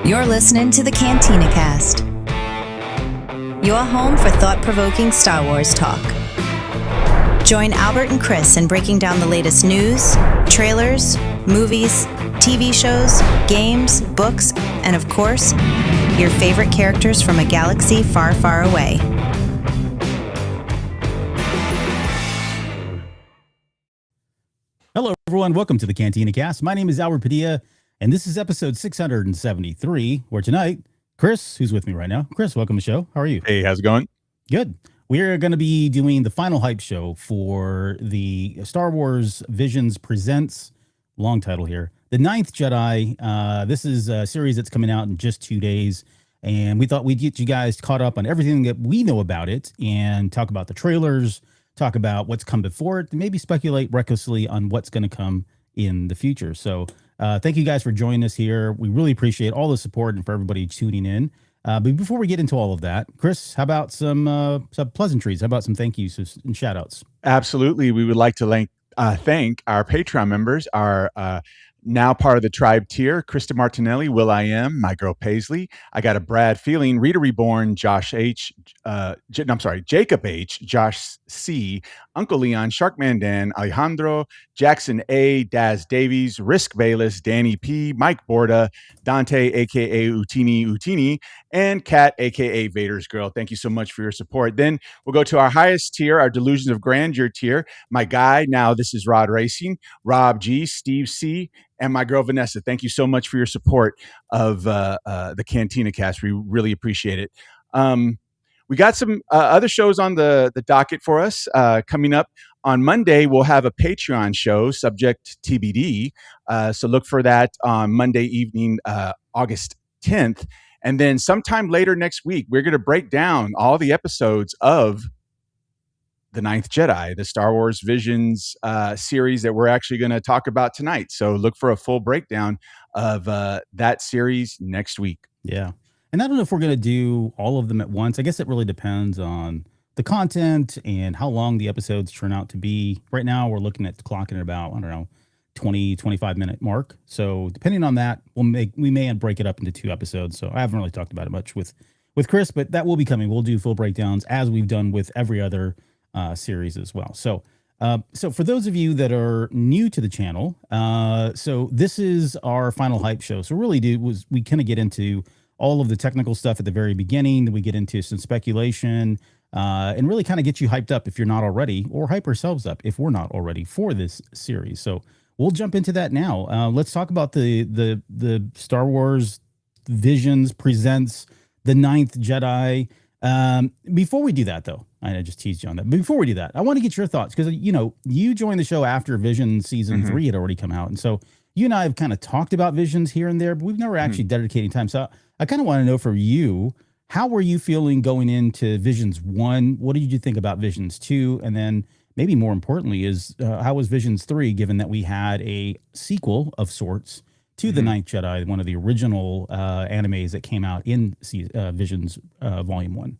You're listening to the Cantina Cast, your home for thought-provoking Star Wars talk. Join Albert and Chris in breaking down the latest news, trailers, movies, TV shows, games, books, and of course, your favorite characters from a galaxy far, far away. Hello, everyone. Welcome to the Cantina Cast. My name is Albert Padilla, and this is episode 673, where tonight, Chris, who's with me right now. Chris, welcome to the show. How are you? Hey, how's it going? Good. We're going to be doing the final hype show for the Star Wars Visions Presents, long title here, the Ninth Jedi. This is a series that's coming out in just 2 days, and we thought we'd get you guys caught up on everything that we know about it and talk about the trailers, talk about what's come before it, and maybe speculate recklessly on what's going to come in the future. So thank you guys for joining us here. We really appreciate all the support and for everybody tuning in. But before we get into all of that, Chris, how about some pleasantries? How about some thank yous and shout outs? Absolutely. We would like to thank our Patreon members, our now part of the tribe tier, Krista Martinelli, Will I Am, My Girl Paisley. I got a Brad Feeling, Rita Reborn, Josh H, Jacob H, Josh C, Uncle Leon, Sharkman Dan, Alejandro, Jackson A, Daz Davies, Risk Bayless, Danny P, Mike Borda, Dante, aka Utini, and Kat, aka Vader's Girl. Thank you so much for your support. Then we'll go to our highest tier, our Delusions of Grandeur tier. My guy, now this is Rod Racing, Rob G, Steve C, and my girl Vanessa. Thank you so much for your support of the Cantina Cast. We really appreciate it. We got some other shows on the docket for us coming up. On Monday, we'll have a Patreon show, subject TBD. So look for that on Monday evening, August 10th. And then sometime later next week, we're going to break down all the episodes of the Ninth Jedi, the Star Wars Visions series that we're actually going to talk about tonight. So look for a full breakdown of that series next week. Yeah. And I don't know if we're going to do all of them at once. I guess it really depends on the content and how long the episodes turn out to be. Right now, we're looking at clocking at about, 20, 25-minute mark. So depending on that, we may break it up into 2 episodes. So I haven't really talked about it much with Chris, but that will be coming. We'll do full breakdowns as we've done with every other series as well. So for those of you that are new to the channel, so this is our final hype show. So really we kind of get into all of the technical stuff at the very beginning. Then we get into some speculation and really kind of get you hyped up if you're not already, or hype ourselves up if we're not already for this series. So we'll jump into that now. Let's talk about the Star Wars Visions Presents the Ninth Jedi. Before we do that, though, I just teased you on that. But before we do that, I want to get your thoughts because, you joined the show after Visions season 3 had already come out. And so you and I have kind of talked about Visions here and there, but we've never actually dedicated time. So I kind of want to know from you, how were you feeling going into Visions 1? What did you think about Visions 2? And then maybe more importantly is how was Visions 3, given that we had a sequel of sorts to The Ninth Jedi, one of the original animes that came out in Visions Volume 1.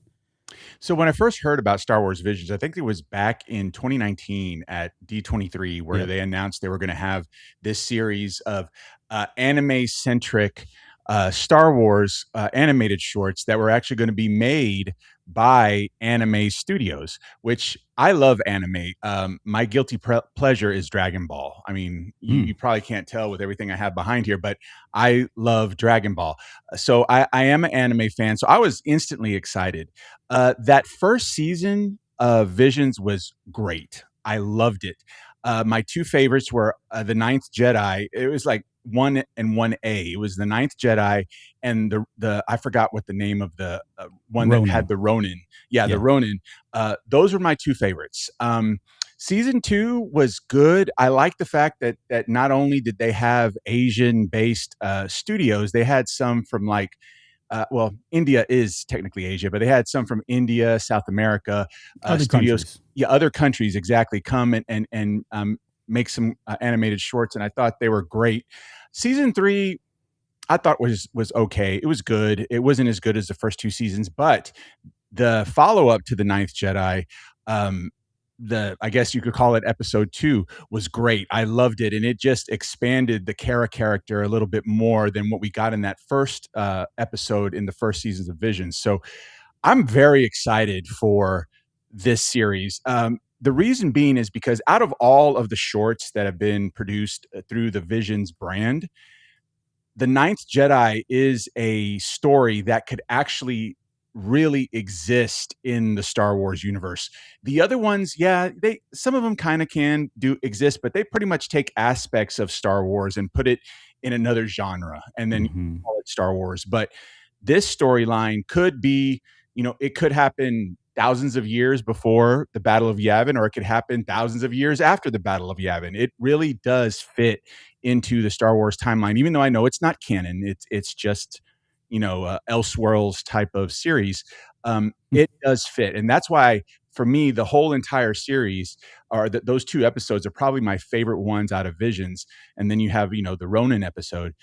So when I first heard about Star Wars Visions, I think it was back in 2019 at D23, where they announced they were going to have this series of anime-centric Star Wars animated shorts that were actually going to be made by anime studios, which I love anime. My guilty pleasure is Dragon Ball. I mean, you probably can't tell with everything I have behind here, but I love Dragon Ball. So I am an anime fan. So I was instantly excited. That first season of Visions was great. I loved it. My two favorites were the Ninth Jedi. It was like 1 and 1A. It was the Ninth Jedi and the I forgot what the name of the one Ronin. that had the Ronin. Yeah, the Ronin. Those were my two favorites. Season 2 was good. I like the fact that not only did they have Asian based studios, they had some from like well, India is technically Asia, but they had some from India, South America, Other studios. countries. Yeah, other countries exactly come and make some animated shorts, and I thought they were great. Season 3, I thought was okay. It was good. It wasn't as good as the first two seasons, but the follow up to the Ninth Jedi, the I guess you could call it episode 2, was great. I loved it, and it just expanded the Kara character a little bit more than what we got in that first episode in the first seasons of Visions. So I'm very excited for this series. The reason being is because out of all of the shorts that have been produced through the Visions brand, the Ninth Jedi is a story that could actually really exist in the Star Wars universe. The other ones, yeah, they some of them kind of can do exist, but they pretty much take aspects of Star Wars and put it in another genre and then call it Star Wars. But this storyline could be, it could happen thousands of years before the Battle of Yavin, or it could happen thousands of years after the Battle of Yavin. It really does fit into the Star Wars timeline, even though I know it's not canon. It's just, Elseworlds type of series. It does fit. And that's why, for me, the whole entire series are that those two episodes are probably my favorite ones out of Visions. And then you have, the Ronin episode.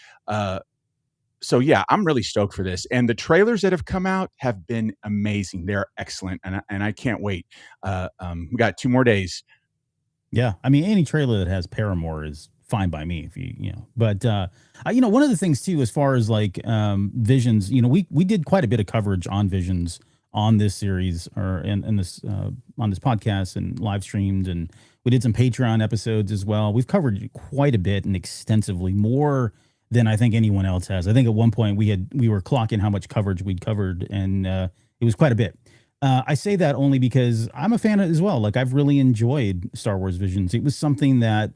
So yeah, I'm really stoked for this. And the trailers that have come out have been amazing. They're excellent. And I can't wait. We got 2 more days. Yeah. I mean, any trailer that has Paramore is fine by me if but one of the things too, as far as like Visions, we did quite a bit of coverage on Visions on this series or in this on this podcast and live streamed, and we did some Patreon episodes as well. We've covered quite a bit and extensively, more than I think anyone else has. I think at one point we were clocking how much coverage we'd covered, and it was quite a bit. I say that only because I'm a fan of it as well. Like, I've really enjoyed Star Wars Visions. It was something that,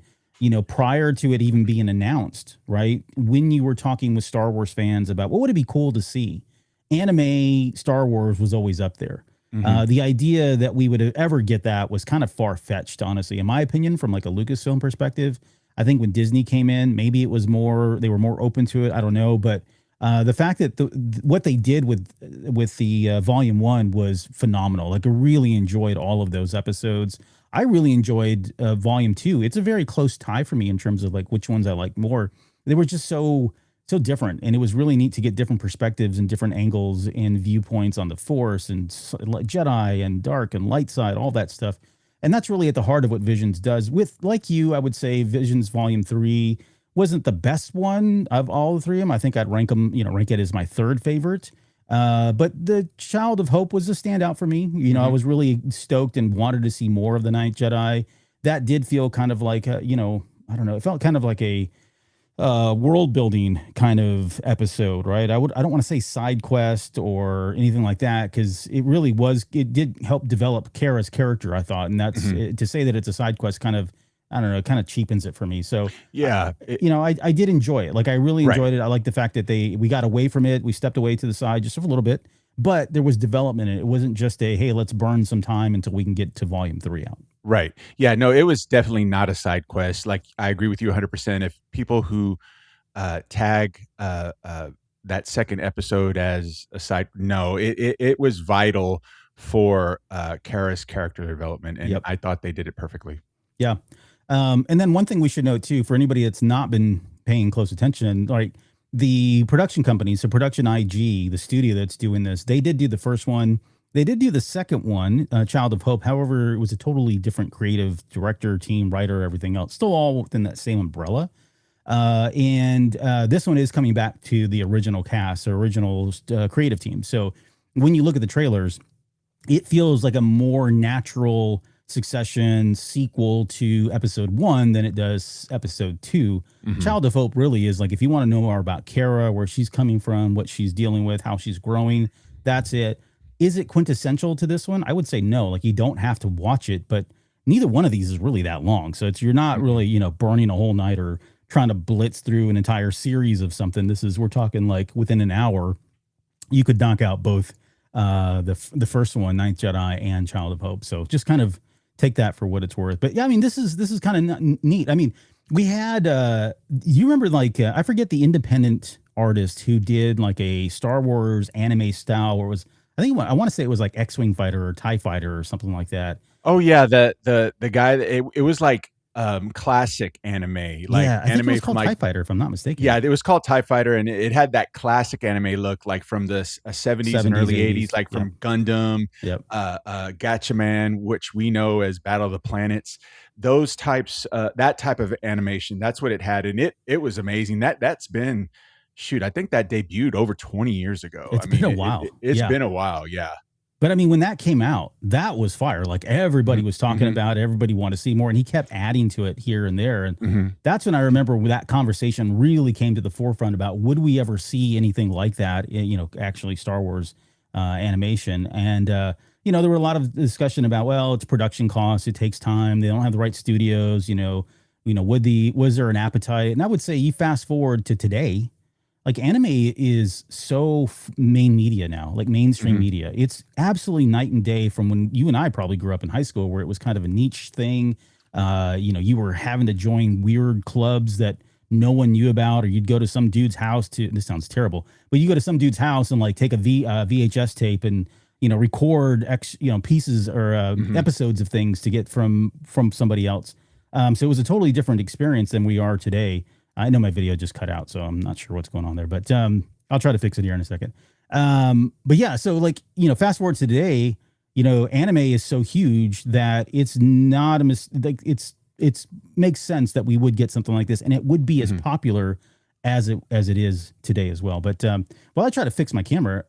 prior to it even being announced, right? When you were talking with Star Wars fans about what would it be cool to see, anime Star Wars was always up there. The idea that we would ever get that was kind of far-fetched, honestly, in my opinion, from like a Lucasfilm perspective. I think when Disney came in, maybe it was they were more open to it. I don't know. But the fact that what they did with the Volume 1 was phenomenal. Like, I really enjoyed all of those episodes. I really enjoyed Volume 2. It's a very close tie for me in terms of like which ones I like more. They were just so different, and it was really neat to get different perspectives and different angles and viewpoints on the Force and Jedi and dark and light side, all that stuff. And that's really at the heart of what Visions does. With, like you, I would say Visions Volume 3 wasn't the best one of all the three of them. I think I'd rank it as my third favorite. But the Child of Hope was a standout for me. I was really stoked and wanted to see more of the Ninth Jedi. That did feel kind of like, I don't know. It felt kind of like a world building kind of episode, right? I don't want to say side quest or anything like that, because it did help develop Kara's character, I thought. And that's to say that it's a side quest kind of, I don't know, kind of cheapens it for me. So yeah, I did enjoy it. Like, I really enjoyed it. I like the fact that we got away from it. We stepped away to the side just a little bit, but there was development in it. It wasn't just hey, let's burn some time until we can get to Volume 3 out. Right. Yeah, no, it was definitely not a side quest. Like, I agree with you 100%. If people who tag that second episode as a side, no, it was vital for Kara's character development, and I thought they did it perfectly. Yeah. And then one thing we should note too, for anybody that's not been paying close attention, like the production company, so Production IG, the studio that's doing this, they did do the first one. They did do the second one, Child of Hope. However, it was a totally different creative director, team, writer, everything else. Still all within that same umbrella. And this one is coming back to the original cast, or original creative team. So when you look at the trailers, it feels like a more natural succession sequel to episode 1 than it does episode 2. Mhm. Child of Hope really is like, if you want to know more about Kara, where she's coming from, what she's dealing with, how she's growing, that's it. Is it quintessential to this one? I would say no. Like, you don't have to watch it, but neither one of these is really that long. So you're not really, burning a whole night or trying to blitz through an entire series of something. We're talking like within an hour, you could knock out both the first one, Ninth Jedi, and Child of Hope. So just kind of take that for what it's worth. But yeah, I mean, this is kind of neat. I mean, we had you remember, like, I forget the independent artist who did like a Star Wars anime style, where it was, I want to say it was like X-Wing fighter or TIE fighter or something like that. Oh yeah, the guy that it was like classic anime, like Yeah, I think it anime was from called like TIE Fighter, if I'm not mistaken. yeah, it was called TIE Fighter, and it had that classic anime look, like from the 70s and 70s, early 80s. 80s, like Yep. from Gundam, Yep. Gatchaman, which we know as Battle of the Planets. Those types, that type of animation, that's what it had, and it was amazing. That's been, shoot, I think that debuted over 20 years ago. It's I been mean, a while. it's Yeah. been a while, yeah. But I mean, when that came out, that was fire. Like, everybody was talking Mhm. about it. Everybody wanted to see more. And he kept adding to it here and there. And Mhm. that's when I remember when that conversation really came to the forefront about, would we ever see anything like that, actually Star Wars animation. And, there were a lot of discussion about, well, it's production costs. It takes time. They don't have the right studios, was there an appetite? And I would say, you fast forward to today, like, anime is so main media now, like mainstream Mhm. media. It's absolutely night and day from when you and I probably grew up in high school, where it was kind of a niche thing. You were having to join weird clubs that no one knew about, or you'd go to some dude's house to, this sounds terrible, but you go to some dude's house and like take a VHS tape and, record pieces or episodes of things to get from somebody else. So it was a totally different experience than we are today. I know my video just cut out, so I'm not sure what's going on there, but I'll try to fix it here in a second. But yeah, so like, fast forward to today, anime is so huge that it's not like it's makes sense that we would get something like this, and it would be as popular as it is today as well. But while I try to fix my camera,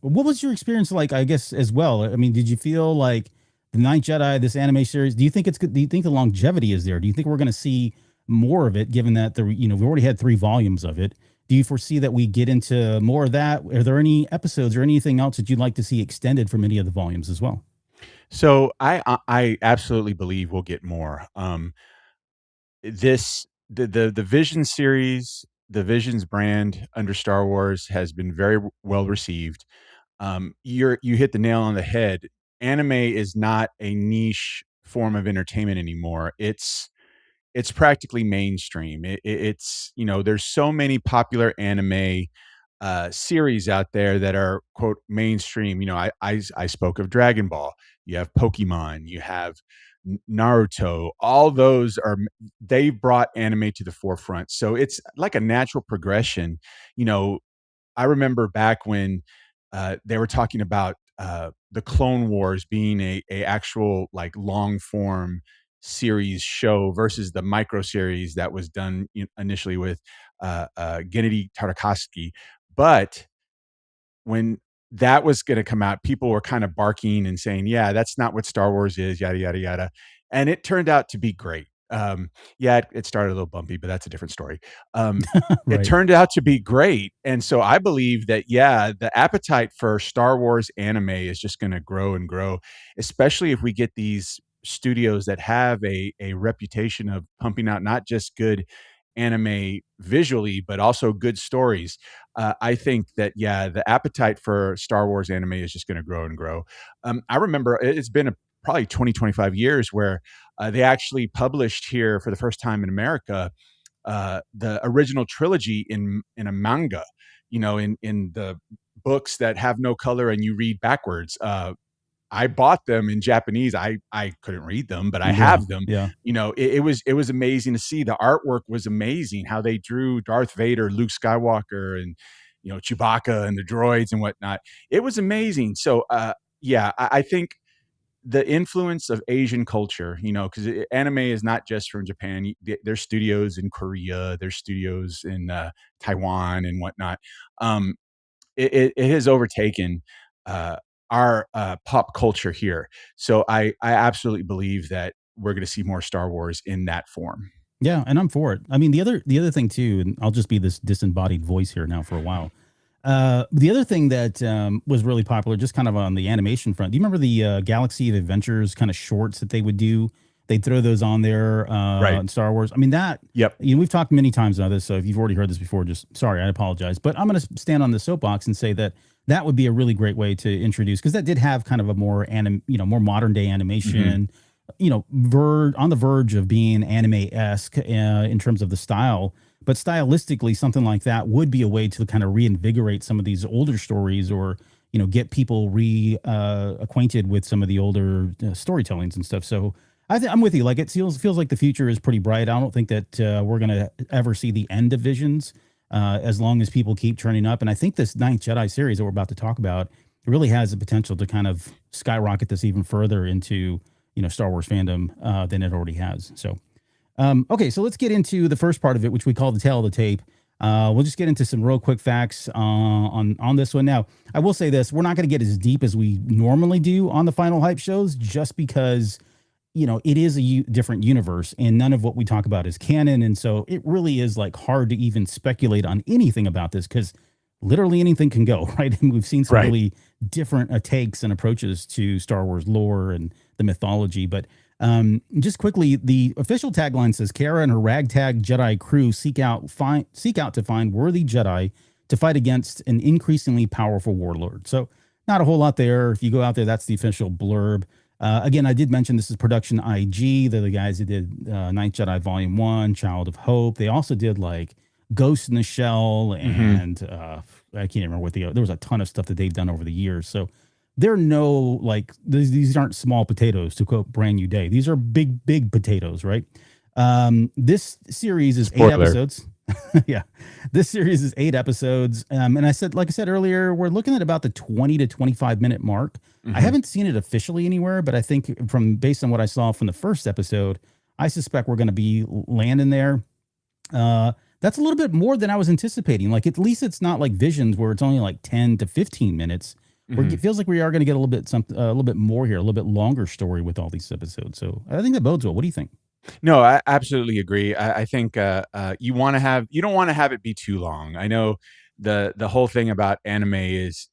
what was your experience like, I guess, as well? I mean, did you feel like the Ninth Jedi, this anime series, do you think the longevity is there? Do you think we're going to see more of it, given that we've already had 3 volumes of it? Do you foresee that we get into more of that? Are there any episodes or anything else that you'd like to see extended from any of the volumes as well? So I absolutely believe we'll get more. This the Vision series, the Visions brand under Star Wars has been very well received. You hit the nail on the head. Anime is not a niche form of entertainment anymore. It's practically mainstream. It's, there's so many popular anime series out there that are, quote, mainstream. I spoke of Dragon Ball. You have Pokemon. You have Naruto. All those they brought anime to the forefront. So it's like a natural progression. You know, I remember back when they were talking about the Clone Wars being a actual, like, long form series show versus the micro series that was done initially with Gennady Tartakovsky. But when that was going to come out, people were kind of barking and saying, "Yeah, that's not what Star Wars is," yada yada yada, and it turned out to be great. Yeah, it started a little bumpy, but that's a different story. It Right. turned out to be great, and so I believe that, yeah, the appetite for Star Wars anime is just going to grow and grow, especially if we get these studios that have a reputation of pumping out not just good anime visually, but also good stories. I think that, yeah, the appetite for Star Wars anime is just going to grow and grow. I remember it's been probably 20, 25 years where they actually published here for the first time in America the original trilogy in a manga, in the books that have no color and you read backwards. I bought them in Japanese. I couldn't read them, but I Yeah. have them. Yeah. It was amazing to see. The artwork was amazing. How they drew Darth Vader, Luke Skywalker, and Chewbacca and the droids and whatnot. It was amazing. So yeah, I think the influence of Asian culture, because anime is not just from Japan. There's studios in Korea, there's studios in Taiwan and whatnot. Um, it has overtaken uh, our pop culture here. So I absolutely believe that we're going to see more Star Wars in that form. Yeah, and I'm for it. I mean, the other thing too, and I'll just be this disembodied voice here now for a while. The other thing that was really popular, just kind of on the animation front. Do you remember the Galaxy of Adventures kind of shorts that they would do? They'd throw those on there Right. in Star Wars. I mean, that. Yep. We've talked many times about this, so if you've already heard this before, just sorry, I apologize. But I'm going to stand on the soapbox and say that that would be a really great way to introduce, because that did have kind of a more more modern day animation. On the verge of being anime-esque in terms of the style, but stylistically something like that would be a way to kind of reinvigorate some of these older stories, or get people acquainted with some of the older storytellings and stuff. So I'm with you. Like, it feels like the future is pretty bright. I don't think that we're going to ever see the end of Visions as long as people keep turning up. And I think this Ninth Jedi series that we're about to talk about really has the potential to kind of skyrocket this even further into Star Wars fandom than it already has. So, okay, so let's get into the first part of it, which we call the tail of the tape. We'll just get into some real quick facts on this one. Now, I will say this: we're not going to get as deep as we normally do on the final hype shows, just because it is a different universe, and none of what we talk about is canon, and so it really is like hard to even speculate on anything about this, because literally anything can go right. And we've seen some really different takes and approaches to Star Wars lore and the mythology. But just quickly, the official tagline says Kara and her ragtag Jedi crew seek out to find worthy Jedi to fight against an increasingly powerful warlord. So not a whole lot there. If you go out there, that's the official blurb. Again, I did mention this is production IG. They're the guys that did Ninth Jedi Volume 1, Child of Hope. They also did like Ghost in the Shell, and I can't remember what there was a ton of stuff that they've done over the years. So they're these aren't small potatoes, to quote Brand New Day. These are big potatoes, right? This series is 8 episodes. Yeah, this series is 8 episodes. And like I said earlier, we're looking at about the 20 to 25 minute mark. I haven't seen it officially anywhere, but I think based on what I saw from the first episode, I suspect we're going to be landing there. That's a little bit more than I was anticipating. Like, at least it's not like Visions where it's only like 10 to 15 minutes. It feels like we are going to get a little bit more here, a little bit longer story with all these episodes. So I think that bodes well. What do you think? No, I absolutely agree. I think you don't want to have it be too long. I know the whole thing about anime is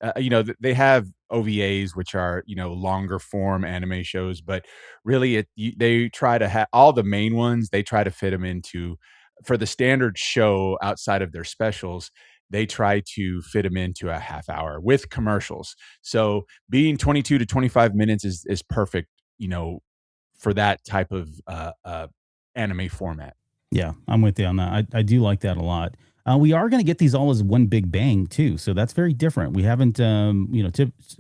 they have OVAs, which are longer form anime shows, but really they try to have all the main ones. They try to fit them into, for the standard show outside of their specials, they try to fit them into a half hour with commercials. So being 22 to 25 minutes is perfect, for that type of anime format. Yeah, I'm with you on that. I do like that a lot. We are going to get these all as one big bang too, so that's very different. We haven't, a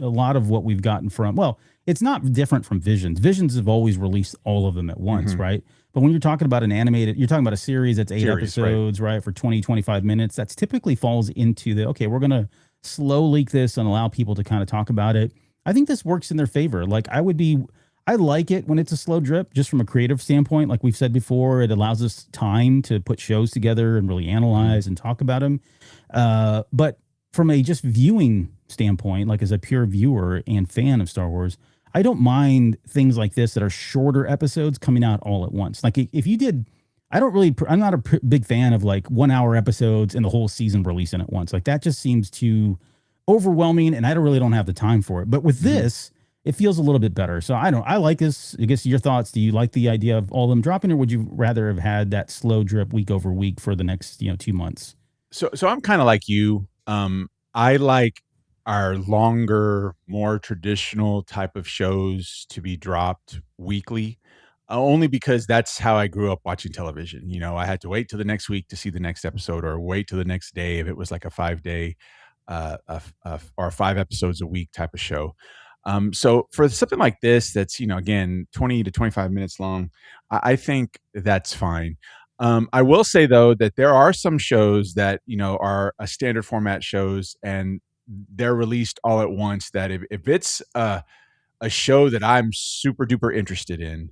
lot of what we've gotten from. Well, it's not different from Visions. Visions have always released all of them at once, right? But when you're talking about an animated, you're talking about a series that's 8 episodes, right, for 20, 25 minutes. That's typically falls into we're going to slow leak this and allow people to kind of talk about it. I think this works in their favor. Like, I like it when it's a slow drip, just from a creative standpoint. Like we've said before, it allows us time to put shows together and really analyze and talk about them. But from a just viewing standpoint, like as a pure viewer and fan of Star Wars, I don't mind things like this that are shorter episodes coming out all at once. Like if you did, I'm not a big fan of like 1 hour episodes and the whole season releasing at once. Like that just seems too overwhelming, and I don't have the time for it. But with this, it feels a little bit better. So I like this. I guess your thoughts. Do you like the idea of all of them dropping, or would you rather have had that slow drip week over week for the next 2 months? So I'm kind of like you. I like our longer, more traditional type of shows to be dropped weekly, only because that's how I grew up watching television. I had to wait till the next week to see the next episode, or wait till the next day if it was like a 5-day or 5 episodes a week type of show. So for something like this, that's, again, 20 to 25 minutes long, I think that's fine. I will say though, that there are some shows that, are a standard format shows, and they're released all at once, that if it's a show that I'm super duper interested in,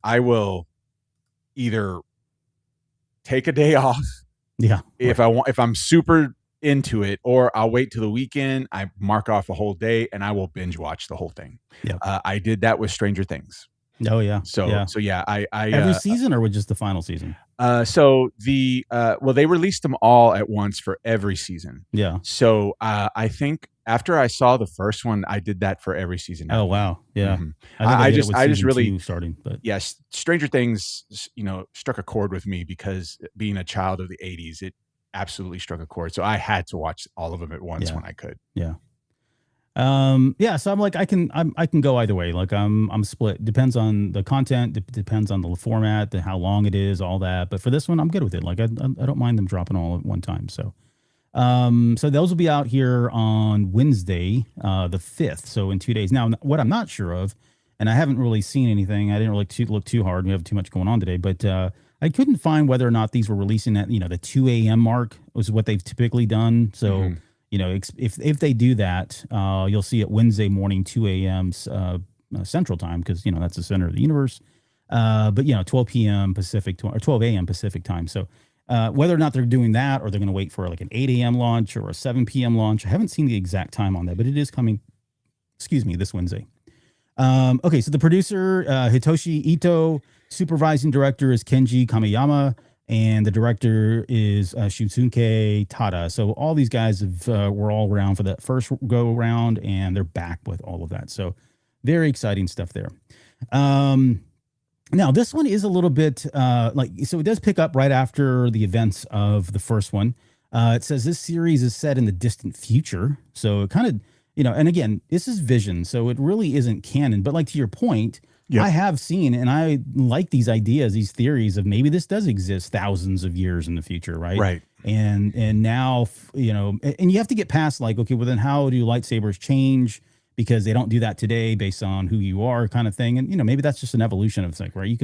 I will either take a day off Yeah. if I'm super into it, or I'll wait till the weekend. I mark off a whole day and I will binge watch the whole thing. Yeah. I did that with Stranger Things. Oh yeah. So Yeah. so yeah, I Every season or with just the final season? so well, they released them all at once for every season. Yeah. So I think after I saw the first one, I did that for every season. Oh wow. Yeah. Mhm. I think I did it just with I just season really 2 starting, but yes, Stranger Things, struck a chord with me because being a child of the '80s, it absolutely struck a chord. So I had to watch all of them at once Yeah. when I could. yeah. Yeah, so I'm like I can go either way. Like I'm split. Depends on the content, depends on the format, how long it is, all that. But for this one, I'm good with it. Like I don't mind them dropping all at one time. So those will be out here on Wednesday, the 5th. So in 2 days. Now, what I'm not sure of, and I haven't really seen anything. I didn't really look too hard. We have too much going on today, but I couldn't find whether or not these were releasing at the 2 a.m. mark, was what they've typically done. So. Mhm. If they do that, you'll see it Wednesday morning, 2 a.m. Central time, because that's the center of the universe. But 12 p.m. Pacific or 12 a.m. Pacific time. So whether or not they're doing that, or they're going to wait for like an 8 a.m. launch or a 7 p.m. launch, I haven't seen the exact time on that, but it is coming. Excuse me, this Wednesday. Okay, so the producer Hitoshi Ito, supervising director is Kenji Kamiyama, and the director is Shunsuke Tada. So all these guys were all around for that first go round, and they're back with all of that. So very exciting stuff there. Now this one is a little bit so it does pick up right after the events of the first one. It says this series is set in the distant future, so it kind of and again, this is Vision, so it really isn't canon. But like to your point. Yep. I have seen, and I like these ideas, these theories of maybe this does exist thousands of years in the future, right? Right. And now, and you have to get past like, okay, well then how do lightsabers change? Because they don't do that today based on who you are, kind of thing. And maybe that's just an evolution of thing, right? You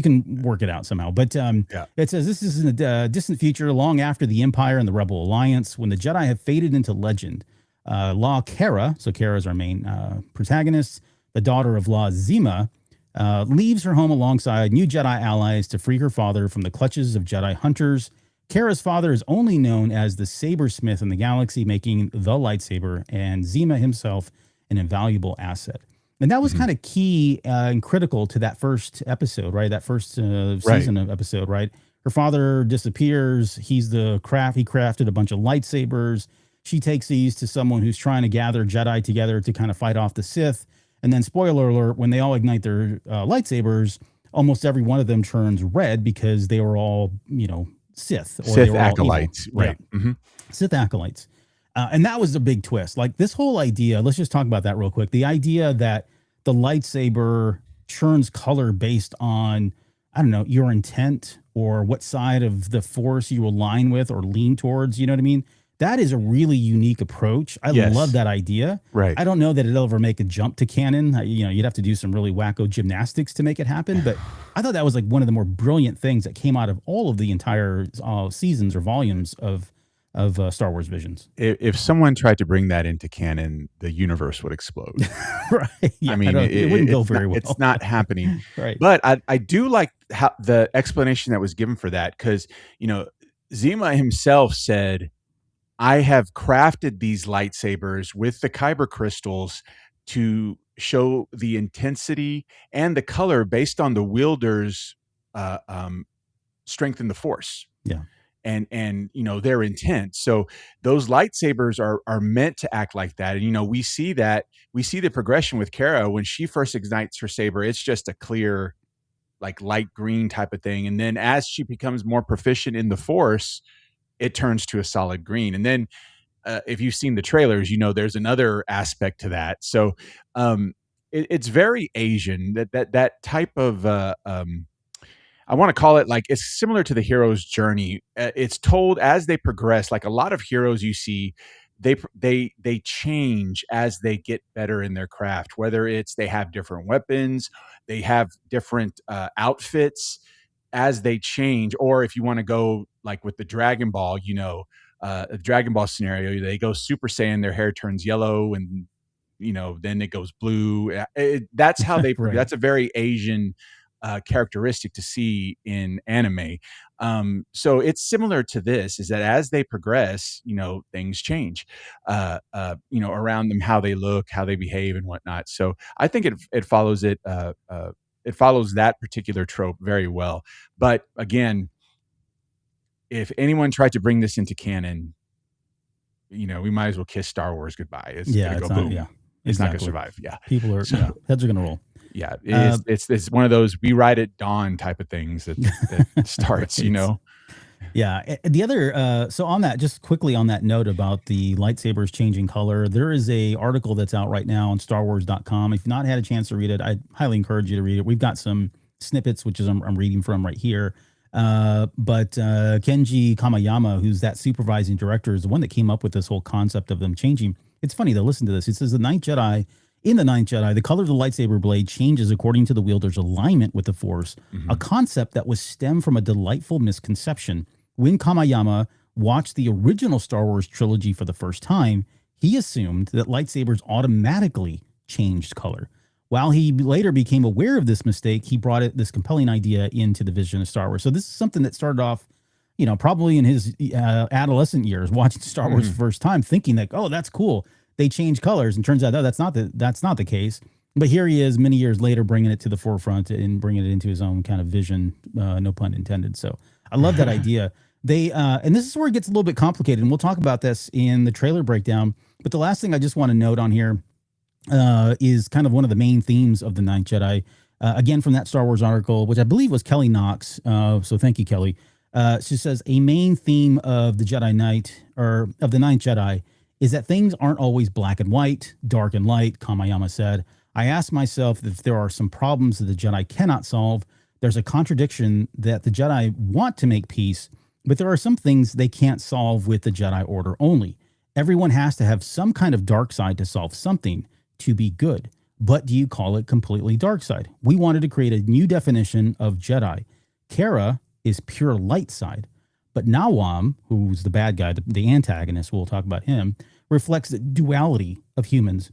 can work it out somehow. But It says this is in the distant future, long after the Empire and the Rebel Alliance, when the Jedi have faded into legend. La Kara, so Kara is our main protagonist, the daughter of La Zima, leaves her home alongside new Jedi allies to free her father from the clutches of Jedi hunters. Kara's father is only known as the sabersmith in the galaxy, making the lightsaber, and Zima himself an invaluable asset. And that was kind of key and critical to that first episode, right? That first season of episode, right? Her father disappears. He crafted a bunch of lightsabers. She takes these to someone who's trying to gather Jedi together to kind of fight off the Sith. And then, spoiler alert, when they all ignite their lightsabers, almost every one of them turns red because they were all, Sith. Or Sith they were acolytes. All evil. Right. Yeah. Mm-hmm. Sith acolytes. And that was a big twist. Like this whole idea, let's just talk about that real quick. The idea that the lightsaber churns color based on, I don't know, your intent or what side of the force you align with or lean towards, you know what I mean? That is a really unique approach. I love that idea. Right. I don't know that it'll ever make a jump to canon. You'd have to do some really wacko gymnastics to make it happen. But I thought that was like one of the more brilliant things that came out of all of the entire seasons or volumes of Star Wars Visions. If someone tried to bring that into canon, the universe would explode. Right. Yeah, I mean, it wouldn't go very well. It's not happening. Right. But I do like how the explanation that was given for that, because, Zima himself said, I have crafted these lightsabers with the kyber crystals to show the intensity and the color based on the wielder's strength in the force. Yeah. And their intent. So those lightsabers are meant to act like that. And we see the progression with Kara. When she first ignites her saber, it's just a clear, like light green type of thing. And then as she becomes more proficient in the force, it turns to a solid green. And then if you've seen the trailers, there's another aspect to that. So it's very Asian, that type of I want to call it, like, it's similar to the hero's journey. It's told as they progress. Like a lot of heroes you see, they change as they get better in their craft, whether it's they have different weapons, they have different outfits as they change. Or if you want to go like with the Dragon Ball, a Dragon Ball scenario, they go Super Saiyan, their hair turns yellow and then it goes blue. That's how they Right. that's a very Asian characteristic to see in anime. So it's similar to this, is that as they progress, things change, around them, how they look, how they behave and whatnot. So I think it follows it follows that particular trope very well. But again, if anyone tried to bring this into canon, we might as well kiss Star Wars goodbye. It's Yeah, gonna it's go not. boom. Yeah, It's not gonna exactly. survive. Yeah. People are. So Yeah, heads are gonna roll. yeah, Uh, it's one of those we ride at dawn type of things that starts. right. Yeah. The other, so on that, just quickly on that note about the lightsabers changing color, there is a article that's out right now on StarWars.com. If you've not had a chance to read it, I highly encourage you to read it. We've got some snippets, which is I'm reading from right here. But Kenji Kamayama, who's that supervising director, is the one that came up with this whole concept of them changing. It's funny though. Listen to this. It says in the Ninth Jedi, the color of the lightsaber blade changes according to the wielder's alignment with the Force, a concept that was stemmed from a delightful misconception. When Kamayama watched the original Star Wars trilogy for the first time, he assumed that lightsabers automatically changed color. While he later became aware of this mistake, he brought this compelling idea into the vision of Star Wars. So this is something that started off, probably in his adolescent years, watching Star Wars for the first time, thinking like, oh, that's cool. They change colors, and turns out that's not the case. But here he is, many years later, bringing it to the forefront and bringing it into his own kind of vision. No pun intended. So I love that idea. They and this is where it gets a little bit complicated, and we'll talk about this in the trailer breakdown. But the last thing I just want to note on here is kind of one of the main themes of the Ninth Jedi. Again, from that Star Wars article, which I believe was Kelly Knox. So thank you, Kelly. She says a main theme of the Jedi Knight, or of the Ninth Jedi, is that things aren't always black and white, dark and light. Kamayama said, I asked myself if there are some problems that the Jedi cannot solve. There's a contradiction that the Jedi want to make peace, but there are some things they can't solve with the Jedi Order only. Everyone has to have some kind of dark side to solve something, to be good. But do you call it completely dark side? We wanted to create a new definition of Jedi. Kara is pure light side. But Nawam, who's the bad guy, the antagonist, we'll talk about him, reflects the duality of humans.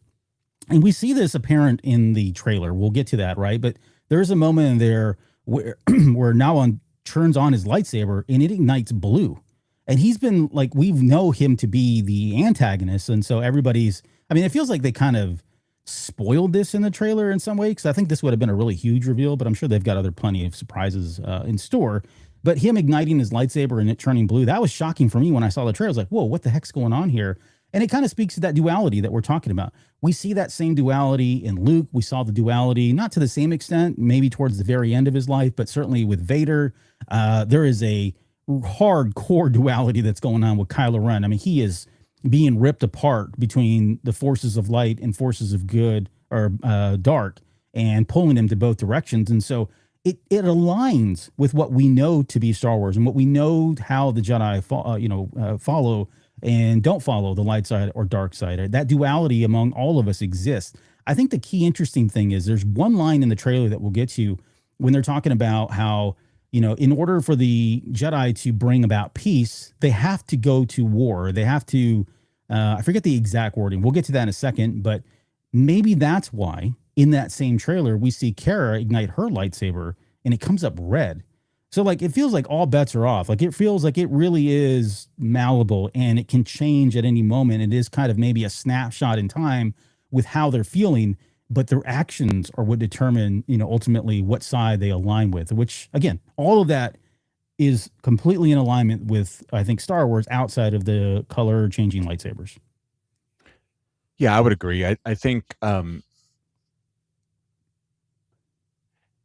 And we see this apparent in the trailer. We'll get to that, right? But there's a moment in there where Nawam turns on his lightsaber and it ignites blue. And he's been like, we know him to be the antagonist. And so it feels like they kind of spoiled this in the trailer in some way, because I think this would have been a really huge reveal, but I'm sure they've got plenty of surprises in store. But him igniting his lightsaber and it turning blue, that was shocking for me when I saw the trailer. I was like, whoa, what the heck's going on here? And it kind of speaks to that duality that we're talking about. We see that same duality in Luke. We saw the duality, not to the same extent, maybe towards the very end of his life, but certainly with Vader. There is a hardcore duality that's going on with Kylo Ren. I mean, he is being ripped apart between the forces of light and forces of good or dark, and pulling him to both directions. And so it aligns with what we know to be Star Wars and what we know how the Jedi follow and don't follow the light side or dark side. That duality among all of us exists. I think the key interesting thing is there's one line in the trailer that we'll get to when they're talking about how, in order for the Jedi to bring about peace, they have to go to war. They have to, I forget the exact wording. We'll get to that in a second, but maybe that's why in that same trailer, we see Kara ignite her lightsaber and it comes up red. So like, it feels like all bets are off. Like it feels like it really is malleable and it can change at any moment. It is kind of maybe a snapshot in time with how they're feeling, but their actions are what determine, ultimately what side they align with, which again, all of that is completely in alignment with, I think, Star Wars outside of the color changing lightsabers. Yeah, I would agree. I think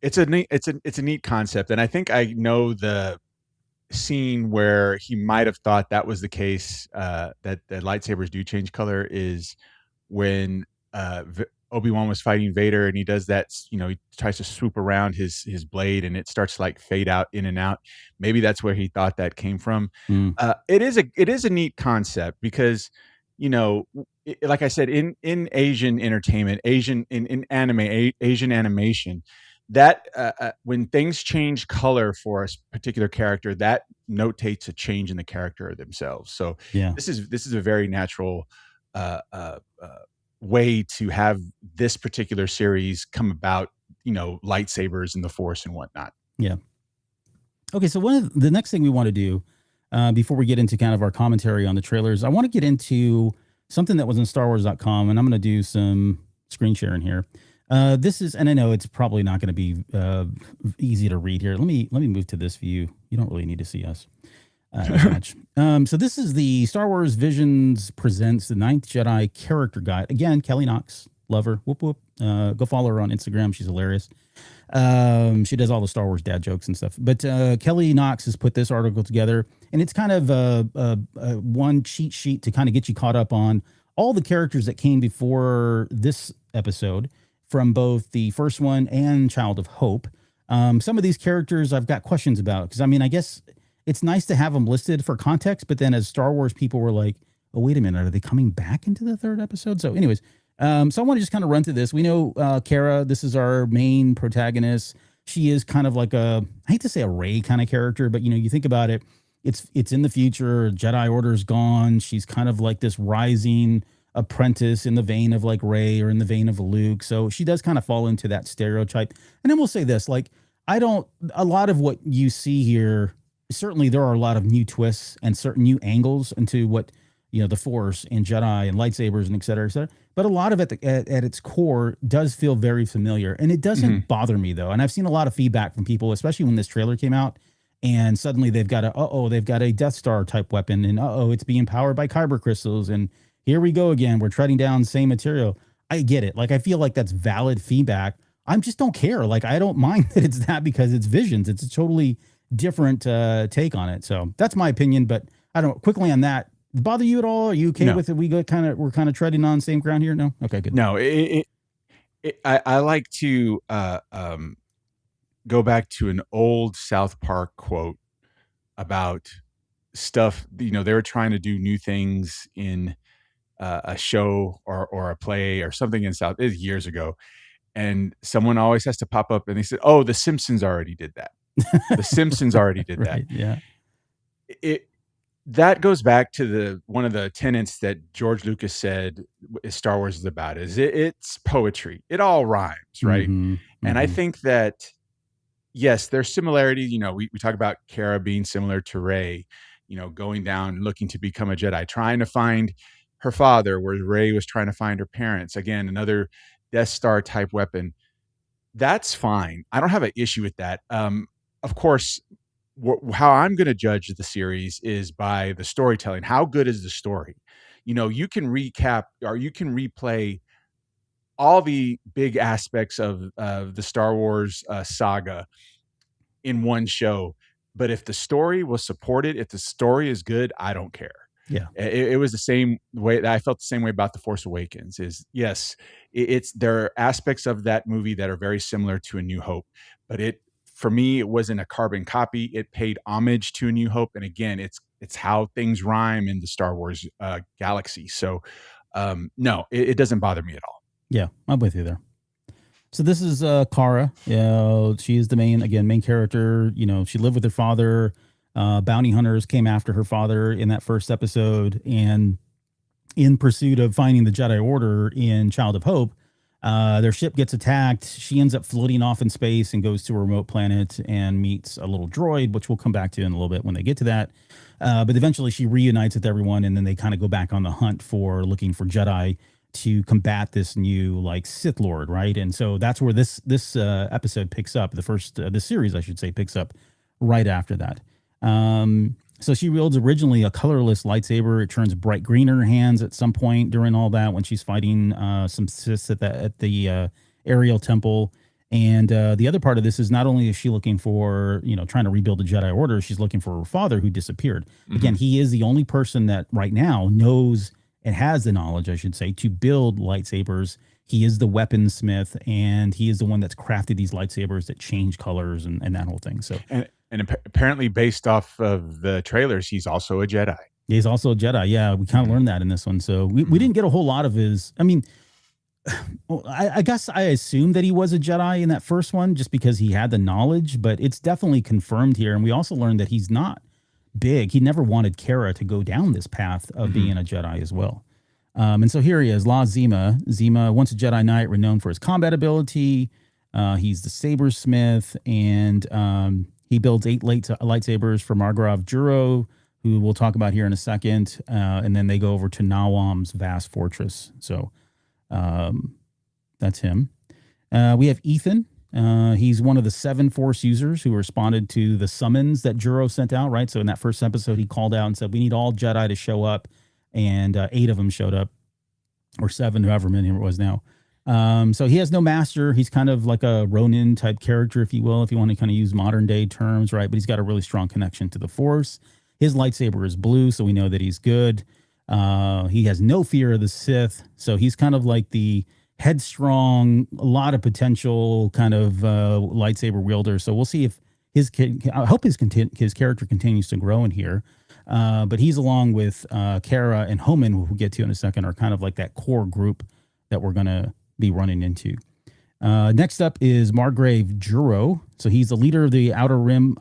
it's a neat concept, and I think I know the scene where he might have thought that was the case, that the lightsabers do change color, is when Obi-Wan was fighting Vader and he does that, he tries to swoop around his blade and it starts to like fade out in and out. Maybe that's where he thought that came from. It is a neat concept because, like I said, in Asian entertainment, in anime, Asian animation, that when things change color for a particular character, that notates a change in the character themselves. So yeah, this is a very natural way to have this particular series come about, lightsabers and the Force and whatnot. Yeah. Okay, so the next thing we want to do before we get into kind of our commentary on the trailers, I want to get into something that was in StarWars.com, and I'm going to do some screen sharing here. This is, and I know it's probably not going to be easy to read here. Let me move to this view. You don't really need to see us as much. So this is the Star Wars Visions presents the Ninth Jedi character guide. Again, Kelly Knox, love her. Whoop whoop. Go follow her on Instagram. She's hilarious. She does all the Star Wars dad jokes and stuff. But Kelly Knox has put this article together, and it's kind of one cheat sheet to kind of get you caught up on all the characters that came before this episode, from both the first one and Child of Hope. Some of these characters I've got questions about, because I guess it's nice to have them listed for context, but then as Star Wars people were like, oh, wait a minute, are they coming back into the third episode? So anyways, so I want to just kind of run through this. We know Kara, this is our main protagonist. She is kind of like I hate to say a Rey kind of character, but you think about it, it's in the future, Jedi Order's gone. She's kind of like this rising apprentice in the vein of like Rey or in the vein of Luke. So she does kind of fall into that stereotype. And then we'll say this, a lot of what you see here, certainly there are a lot of new twists and certain new angles into what, the Force and Jedi and lightsabers and et cetera, et cetera. But a lot of it at its core does feel very familiar. And it doesn't bother me though. And I've seen a lot of feedback from people, especially when this trailer came out and suddenly they've got a Death Star type weapon, and it's being powered by kyber crystals, and here we go again. We're treading down same material. I get it. I feel like that's valid feedback. I just don't care. I don't mind that it's that, because it's Visions. It's a totally different take on it. So that's my opinion. But I don't quickly on that. Bother you at all? Are you okay with it? We're kind of treading on same ground here. No. Okay, good. No, I like to go back to an old South Park quote about stuff. They were trying to do new things in a show or a play or something in South. It was years ago, and someone always has to pop up and they said, "Oh, The Simpsons already did that." The Simpsons already did right, that. Yeah. That goes back to one of the tenets that George Lucas said Star Wars is about. It's poetry. It all rhymes, right? And I think that yes, there's similarities. We talk about Kara being similar to Rey, going down, looking to become a Jedi, trying to find her father, where Rey was trying to find her parents. Again, another Death Star type weapon. That's fine. I don't have an issue with that. Of course, how I'm going to judge the series is by the storytelling. How good is the story? You can recap or you can replay all the big aspects of the Star Wars saga in one show. But if the story will support it, if the story is good, I don't care. Yeah, it was the same way. I felt the same way about The Force Awakens. Yes, there are aspects of that movie that are very similar to A New Hope, but for me, it wasn't a carbon copy. It paid homage to A New Hope, and again, it's how things rhyme in the Star Wars galaxy. So, no, it doesn't bother me at all. Yeah, I'm with you there. So this is Kara. She is the main character. She lived with her father. Bounty hunters came after her father in that first episode, and in pursuit of finding the Jedi Order in Child of Hope, their ship gets attacked. She ends up floating off in space and goes to a remote planet and meets a little droid, which we'll come back to in a little bit when they get to that. But eventually she reunites with everyone, and then they kind of go back on the hunt for looking for Jedi to combat this new Sith Lord, right? And so that's where this episode picks up. The series, I should say, picks up right after that. So she wields originally a colorless lightsaber. It turns bright green in her hands at some point during all that when she's fighting some Sith at the Ariel Temple. And the other part of this is not only is she looking for, trying to rebuild the Jedi Order, she's looking for her father who disappeared. Again, he is the only person that right now knows and has the knowledge, I should say, to build lightsabers. He is the weaponsmith, and he is the one that's crafted these lightsabers that change colors and that whole thing. So. And apparently, based off of the trailers, he's also a Jedi. He's also a Jedi. Yeah, we kind of learned that in this one. So we didn't get a whole lot of his. I guess I assumed that he was a Jedi in that first one just because he had the knowledge, but it's definitely confirmed here. And we also learned that he's not big. He never wanted Kara to go down this path of being a Jedi as well. And so here he is, La Zima. Zima, once a Jedi Knight, renowned for his combat ability. He's the sabersmith, and he builds 8 lightsabers for Margrave Juro, who we'll talk about here in a second. And then they go over to Nawam's vast fortress. So that's him. We have Ethan. He's one of the 7 Force users who responded to the summons that Juro sent out, right? So in that first episode, he called out and said, we need all Jedi to show up. And 8 of them showed up, or 7, however many it was now. So he has no master. He's kind of like a Ronin type character, if you will, if you want to kind of use modern day terms, right? But he's got a really strong connection to the Force. His lightsaber is blue, so we know that he's good. He has no fear of the Sith, so he's kind of like the headstrong, a lot of potential kind of lightsaber wielder. So we'll see if I hope his character continues to grow in here. But he's along with Kara and Homan, who we'll get to in a second, are kind of like that core group that we're going to be running into. Next up is Margrave Juro. So he's the leader of the Outer Rim,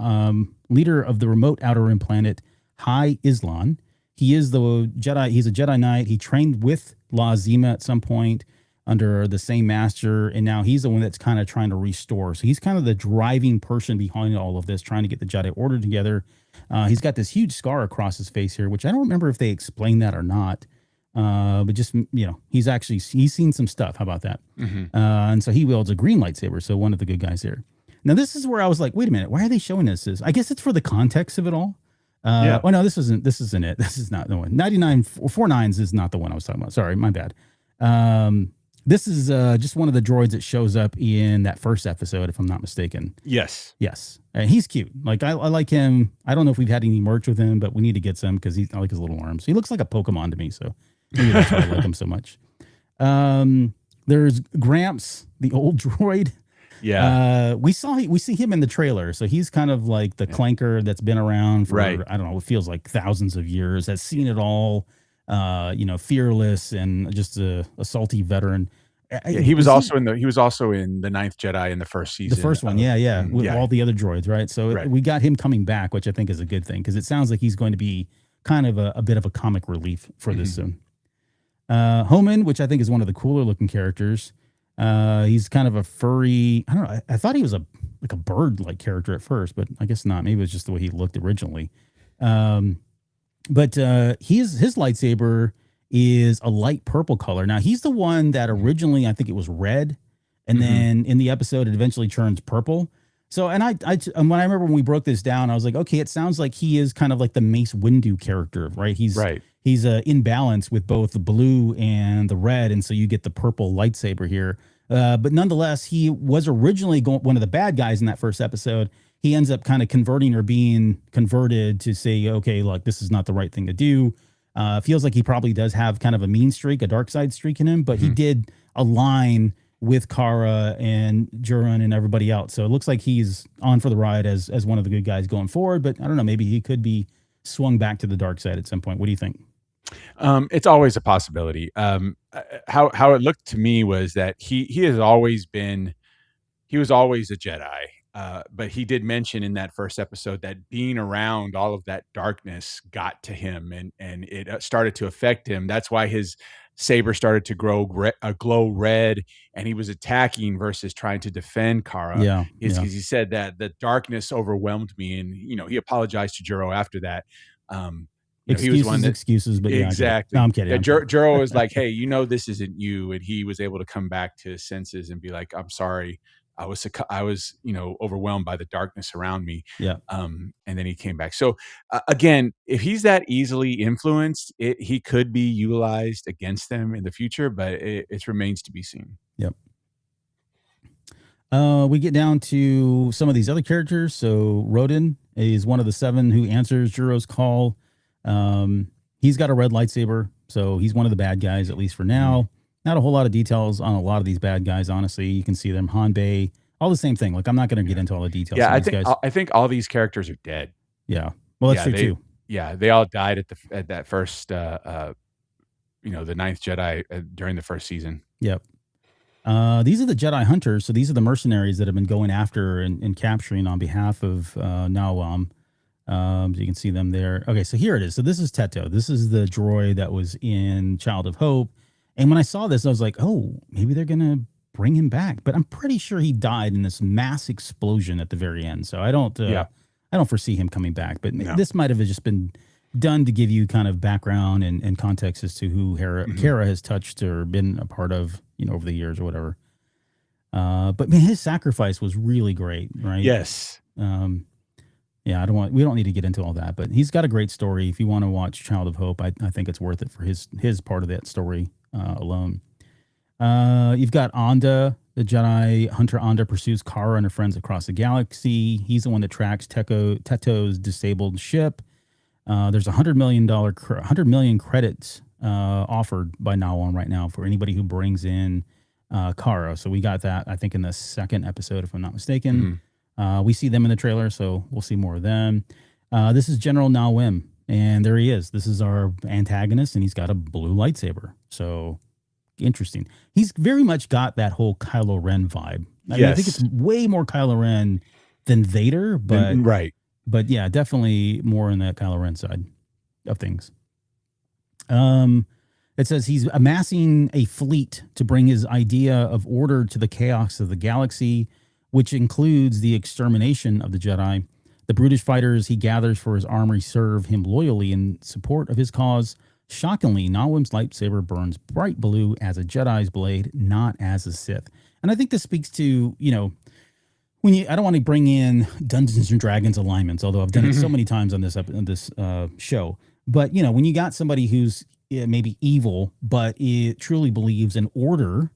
leader of the remote Outer Rim planet, High Islan. He is the Jedi. He's a Jedi Knight. He trained with La Zima at some point under the same master, and now he's the one that's kind of trying to restore. So he's kind of the driving person behind all of this, trying to get the Jedi Order together. He's got this huge scar across his face here, which I don't remember if they explained that or not. But just, he's seen some stuff. How about that? Mm-hmm. And so he wields a green lightsaber. So one of the good guys there. Now, this is where I was like, wait a minute, why are they showing us this? I guess it's for the context of it all. Oh no, this isn't it. This is not the one. 9949s is not the one I was talking about. Sorry, my bad. This is just one of the droids that shows up in that first episode, if I'm not mistaken. Yes. And he's cute. Like I like him. I don't know if we've had any merch with him, but we need to get some because I like his little arms. He looks like a Pokemon to me, so maybe that's why I like him so much. There's Gramps, the old droid. Yeah. We see him in the trailer, so he's kind of like the clanker that's been around for I don't know, it feels like thousands of years, has seen it all. Fearless and just a salty veteran. He was also in the Ninth Jedi in the first season. The first one, with all the other droids, right? So we got him coming back, which I think is a good thing because it sounds like he's going to be kind of a bit of a comic relief for this soon. Homan, which I think is one of the cooler looking characters. He's kind of a furry. I don't know. I thought he was like a bird like character at first, but I guess not. Maybe it was just the way he looked originally. But his lightsaber is a light purple color. Now, he's the one that originally, I think it was red. And then in the episode, it eventually turns purple. So, and when I remember when we broke this down, I was like, okay, it sounds like he is kind of like the Mace Windu character, right? He's in balance with both the blue and the red. And so you get the purple lightsaber here. But nonetheless, he was originally one of the bad guys in that first episode. He ends up kind of converting or being converted to say, okay, like this is not the right thing to do. Feels like he probably does have kind of a mean streak, a dark side streak in him, but he did align with Kara and Juran and everybody else. So it looks like he's on for the ride as one of the good guys going forward, but I don't know, maybe he could be swung back to the dark side at some point. What do you think? It's always a possibility. How it looked to me was that he was always a Jedi. But he did mention in that first episode that being around all of that darkness got to him and it started to affect him. That's why his saber started to glow red, and he was attacking versus trying to defend Kara. Because he said that the darkness overwhelmed me, and he apologized to Juro after that. Excuses, but exactly. No, I'm kidding. Juro was like, "Hey, this isn't you," and he was able to come back to his senses and be like, "I'm sorry. I was overwhelmed by the darkness around me." And then he came back. So again, if he's that easily influenced, he could be utilized against them in the future, but it remains to be seen. Yep. We get down to some of these other characters. So Rodin is one of the 7 who answers Juro's call. He's got a red lightsaber, so he's one of the bad guys, at least for now. Not a whole lot of details on a lot of these bad guys, honestly. You can see them, Han Bei, all the same thing. Like, I'm not going to get into all the details. Yeah, I think all these characters are dead. Yeah, well, that's true too. Yeah, they all died at that first, the Ninth Jedi during the first season. Yep. These are the Jedi Hunters. So these are the mercenaries that have been going after and capturing on behalf of Nawam. So you can see them there. Okay, so here it is. So this is Teto. This is the droid that was in Child of Hope. And when I saw this, I was like, oh, maybe they're going to bring him back. But I'm pretty sure he died in this mass explosion at the very end. So I don't foresee him coming back. But this might have just been done to give you kind of background and context as to who Kara has touched or been a part of, over the years or whatever. But man, his sacrifice was really great, right? Yes. Yeah, we don't need to get into all that, but he's got a great story. If you want to watch Child of Hope, I think it's worth it for his part of that story alone. You've got Onda, the Jedi Hunter Onda pursues Kara and her friends across the galaxy. He's the one that tracks Teto's disabled ship. There's $100 million credits offered by now on right now for anybody who brings in Kara. So we got that, I think, in the second episode, if I'm not mistaken. We see them in the trailer, so we'll see more of them. This is General Nawim, and there he is. This is our antagonist, and he's got a blue lightsaber. So interesting. He's very much got that whole Kylo Ren vibe. I mean, I think it's way more Kylo Ren than Vader, but right. But yeah, definitely more on that Kylo Ren side of things. It says he's amassing a fleet to bring his idea of order to the chaos of the galaxy, which includes the extermination of the Jedi. The brutish fighters he gathers for his army serve him loyally in support of his cause. Shockingly, Nawim's lightsaber burns bright blue as a Jedi's blade, not as a Sith. And I think this speaks to, I don't want to bring in Dungeons and Dragons alignments, although I've done it so many times on this show. But, when you got somebody who's maybe evil, but it truly believes in order,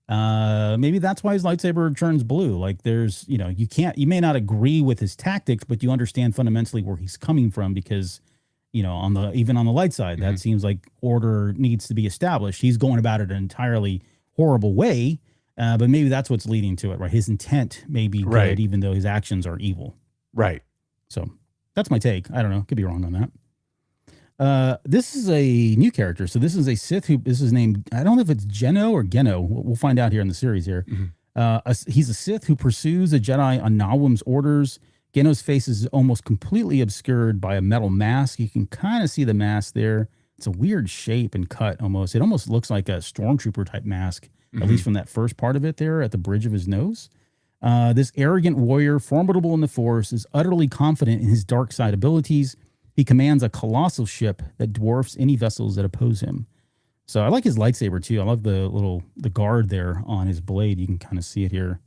maybe that's why his lightsaber turns blue. Like there's, you may not agree with his tactics, but you understand fundamentally where he's coming from because, even on the light side, that seems like order needs to be established. He's going about it an entirely horrible way, but maybe that's what's leading to it, right? His intent may be good, even though his actions are evil. Right. So that's my take. I don't know. Could be wrong on that. This is a new character. So this is a Sith this is named, I don't know if it's Geno or Geno. We'll find out here in the series here. He's a Sith who pursues a Jedi on Nawim's orders. Geno's face is almost completely obscured by a metal mask. You can kind of see the mask there. It's a weird shape and cut almost. It almost looks like a stormtrooper type mask, at least from that first part of it there at the bridge of his nose. This arrogant warrior, formidable in the Force, is utterly confident in his dark side abilities. He commands a colossal ship that dwarfs any vessels that oppose him. So I like his lightsaber too. I love the guard there on his blade. You can kind of see it here,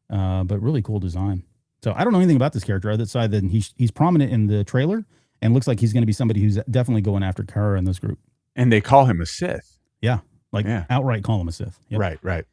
but really cool design. So I don't know anything about this character outside that he's prominent in the trailer and looks like he's going to be somebody who's definitely going after Kara in this group. And they call him a Sith. Yeah, outright call him a Sith. Yep. Right.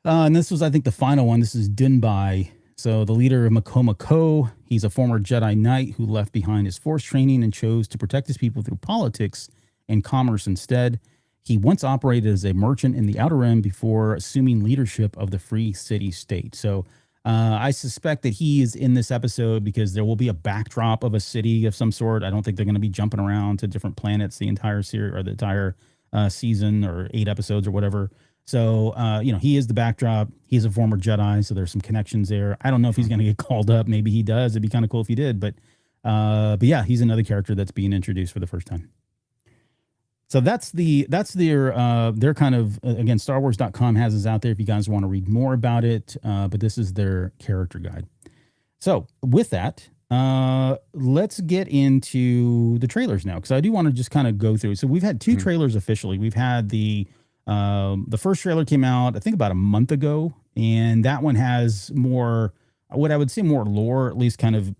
And this was, I think, the final one. This is Dunbai. So the leader of Makoma Ko, he's a former Jedi Knight who left behind his Force training and chose to protect his people through politics and commerce instead. He once operated as a merchant in the Outer Rim before assuming leadership of the Free City State. So I suspect that he is in this episode because there will be a backdrop of a city of some sort. I don't think they're going to be jumping around to different planets the entire series or the entire season or 8 episodes or whatever. So, he is the backdrop. He's a former Jedi, so there's some connections there. I don't know if he's going to get called up. Maybe he does. It'd be kind of cool if he did. But yeah, he's another character that's being introduced for the first time. So that's their kind of, again, StarWars.com has this out there if you guys want to read more about it. But this is their character guide. So with that, let's get into the trailers now, because I do want to just kind of go through. So we've had 2 trailers officially. We've had the first trailer came out, I think, about a month ago, and that one has more, what I would say, more lore, at least kind of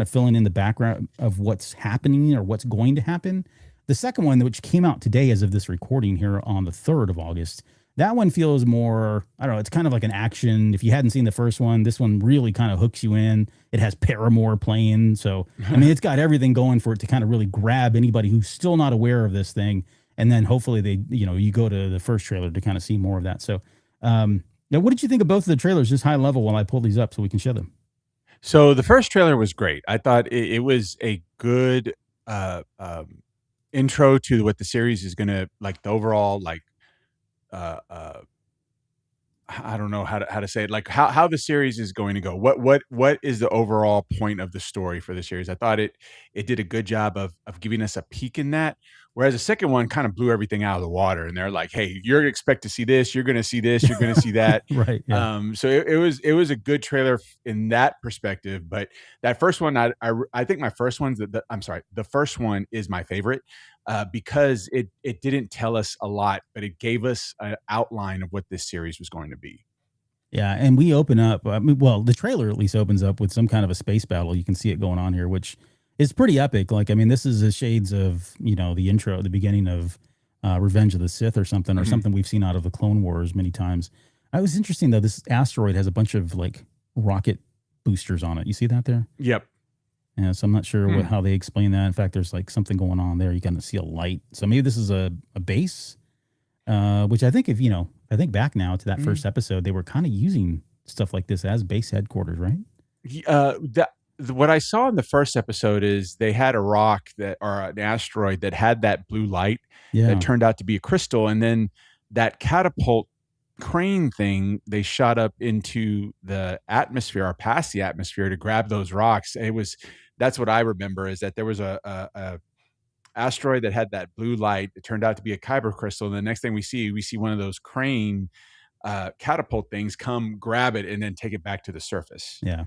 filling in the background of what's happening or what's going to happen. The second one, which came out today as of this recording here on the 3rd of August, that one feels more, I don't know, it's kind of like an action. If you hadn't seen the first one, this one really kind of hooks you in. It has Paramore playing. So, I mean, it's got everything going for it to kind of really grab anybody who's still not aware of this thing. And then hopefully you go to the first trailer to kind of see more of that. So, now what did you think of both of the trailers, just high level, while I pull these up so we can show them? So the first trailer was great. I thought it was a good intro to what the series is going to, like, the overall, like, I don't know how to say it, like how the series is going to go. What is the overall point of the story for the series? I thought it did a good job of giving us a peek in that. Whereas the second one kind of blew everything out of the water, and they're like, "Hey, you're gonna expect to see this. You're going to see this. You're going to see that." Right. Yeah. So it was a good trailer in that perspective. But that first one, I think my first one's I'm sorry, the first one is my favorite because it didn't tell us a lot, but it gave us an outline of what this series was going to be. Yeah, and we open up. I mean, well, the trailer at least opens up with some kind of a space battle. You can see it going on here, which is pretty epic. Like, I mean, this is the shades of the intro, the beginning of Revenge of the Sith or something, or something we've seen out of the Clone Wars many times. It was interesting though. This asteroid has a bunch of like rocket boosters on it. You see that there? Yep. Yeah, so I'm not sure how they explain that. In fact, there's like something going on there. You kind of see a light. So maybe this is a base, which I think I think back now to that first episode, they were kind of using stuff like this as base headquarters, right? What I saw in the first episode is they had a rock or an asteroid that had that blue light that turned out to be a crystal. And then that catapult crane thing, they shot up into the atmosphere or past the atmosphere to grab those rocks. That's what I remember, is that there was a asteroid that had that blue light. It turned out to be a kyber crystal. And the next thing we see one of those crane catapult things come grab it and then take it back to the surface. Yeah.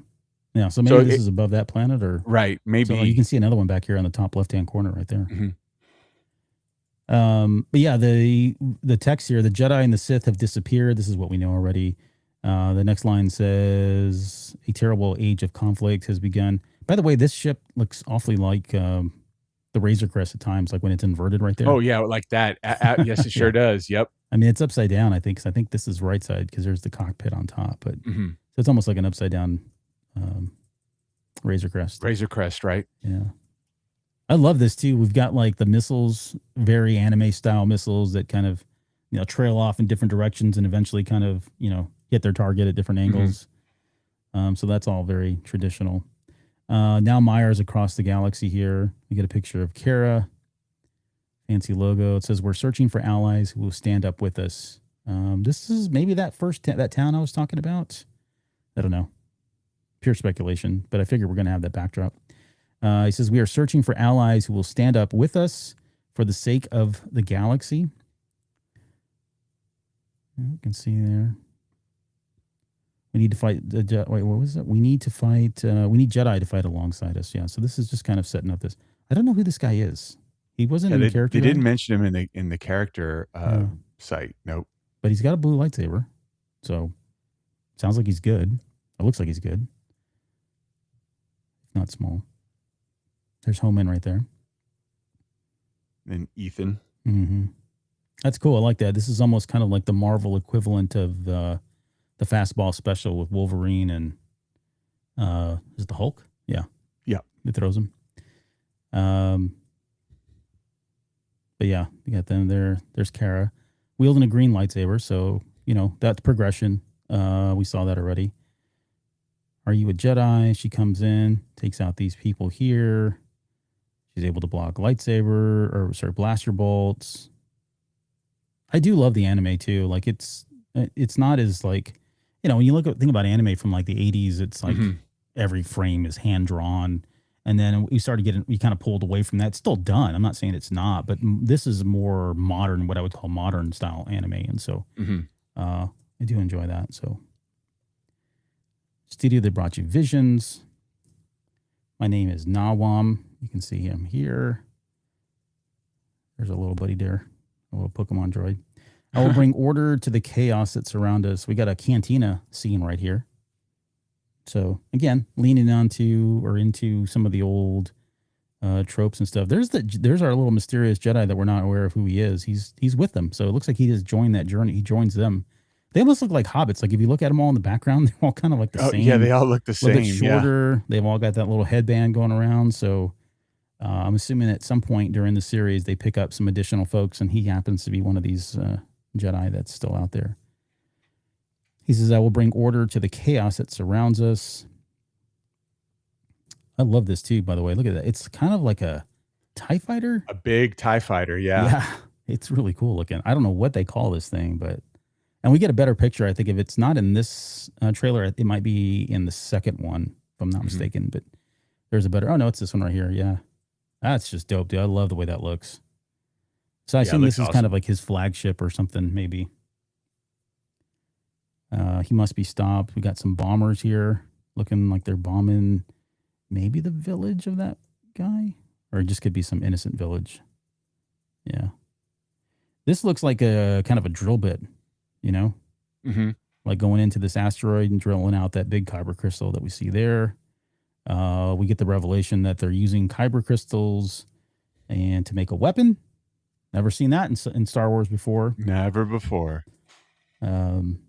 Yeah. So maybe this is above that planet, or right. Maybe so you can see another one back here on the top left-hand corner right there. But yeah, the text here, the Jedi and the Sith have disappeared. This is what we know already. The next line says, a terrible age of conflict has begun. By the way, this ship looks awfully like the Razor Crest at times, like when it's inverted right there. Oh yeah, like that. Yes, it sure does. Yep. I mean, it's upside down, I think, because I think this is right side because there's the cockpit on top. But so it's almost like an upside down Razor Crest. Razor Crest, right? Yeah. I love this too. We've got like the missiles, very anime style missiles that kind of, trail off in different directions and eventually kind of, hit their target at different angles. So that's all very traditional. Now Myers across the galaxy here. We get a picture of Kara. Fancy logo. It says, we're searching for allies who will stand up with us. This is maybe that that town I was talking about. I don't know. Pure speculation, but I figure we're going to have that backdrop. He says, we are searching for allies who will stand up with us for the sake of the galaxy. You can see there. We need to fight wait, what was it? We need to fight. We need Jedi to fight alongside us. Yeah. So this is just kind of setting up this. I don't know who this guy is. He wasn't in the character. They didn't mention him in the character site. Nope. But he's got a blue lightsaber. So sounds like he's good. It looks like he's good. Not small. There's Homan right there. And Ethan. That's cool. I like that. This is almost kind of like the Marvel equivalent of the fastball special with Wolverine and is it the Hulk? Yeah. Yeah. It throws him. But yeah, you got them there. There's Kara wielding a green lightsaber. So, that's progression. We saw that already. Are you a Jedi? She comes in, takes out these people here. She's able to block blaster bolts. I do love the anime too. Like it's not as like, when you think about anime from like the 80s, it's like every frame is hand drawn. And then we kind of pulled away from that. It's still done. I'm not saying it's not, but this is more modern, what I would call modern style anime. And so I do enjoy that. So studio that brought you Visions. My name is Nawam. You can see him here. There's a little buddy there, a little Pokemon droid. I will bring order to the chaos that surround us. We got a cantina scene right here. So again, leaning into some of the old tropes and stuff. There's our little mysterious Jedi that we're not aware of who he is. He's with them. So it looks like he has joined that journey. He joins them. They almost look like hobbits. Like if you look at them all in the background, they're all kind of like the same. Yeah, they all look the same. A little bit shorter. Yeah. They've all got that little headband going around. So I'm assuming at some point during the series, they pick up some additional folks, and he happens to be one of these Jedi that's still out there. He says, I will bring order to the chaos that surrounds us. I love this too, by the way. Look at that. It's kind of like a TIE fighter. A big TIE fighter, yeah. Yeah, it's really cool looking. I don't know what they call this thing, but And we get a better picture, I think. If it's not in this trailer, it might be in the second one, if I'm not mistaken. But there's a better... Oh, no, it's this one right here. Yeah. That's just dope, dude. I love the way that looks. So I assume this is kind of like his flagship or something, maybe. He must be stopped. We got some bombers here looking like they're bombing maybe the village of that guy. Or it just could be some innocent village. Yeah. This looks like a kind of a drill bit, you know? Mm-hmm. Like going into this asteroid and drilling out that big kyber crystal that we see there. We get the revelation that they're using kyber crystals and to make a weapon. Never seen that in Star Wars before. Never before. And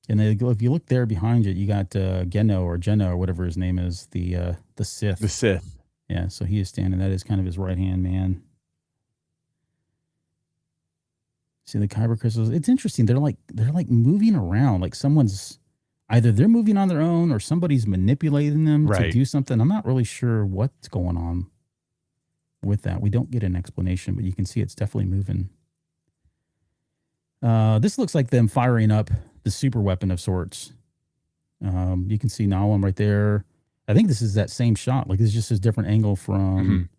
if you look there behind you, you got Geno or whatever his name is, the Sith. The Sith. Yeah, so he is standing. That is kind of his right-hand man. See the kyber crystals. It's interesting. They're like moving around. Like someone's either they're moving on their own or somebody's manipulating them to do something. I'm not really sure what's going on with that. We don't get an explanation, but you can see it's definitely moving. This looks like them firing up the super weapon of sorts. You can see Nalum right there. I think this is that same shot. Like this is just a different angle from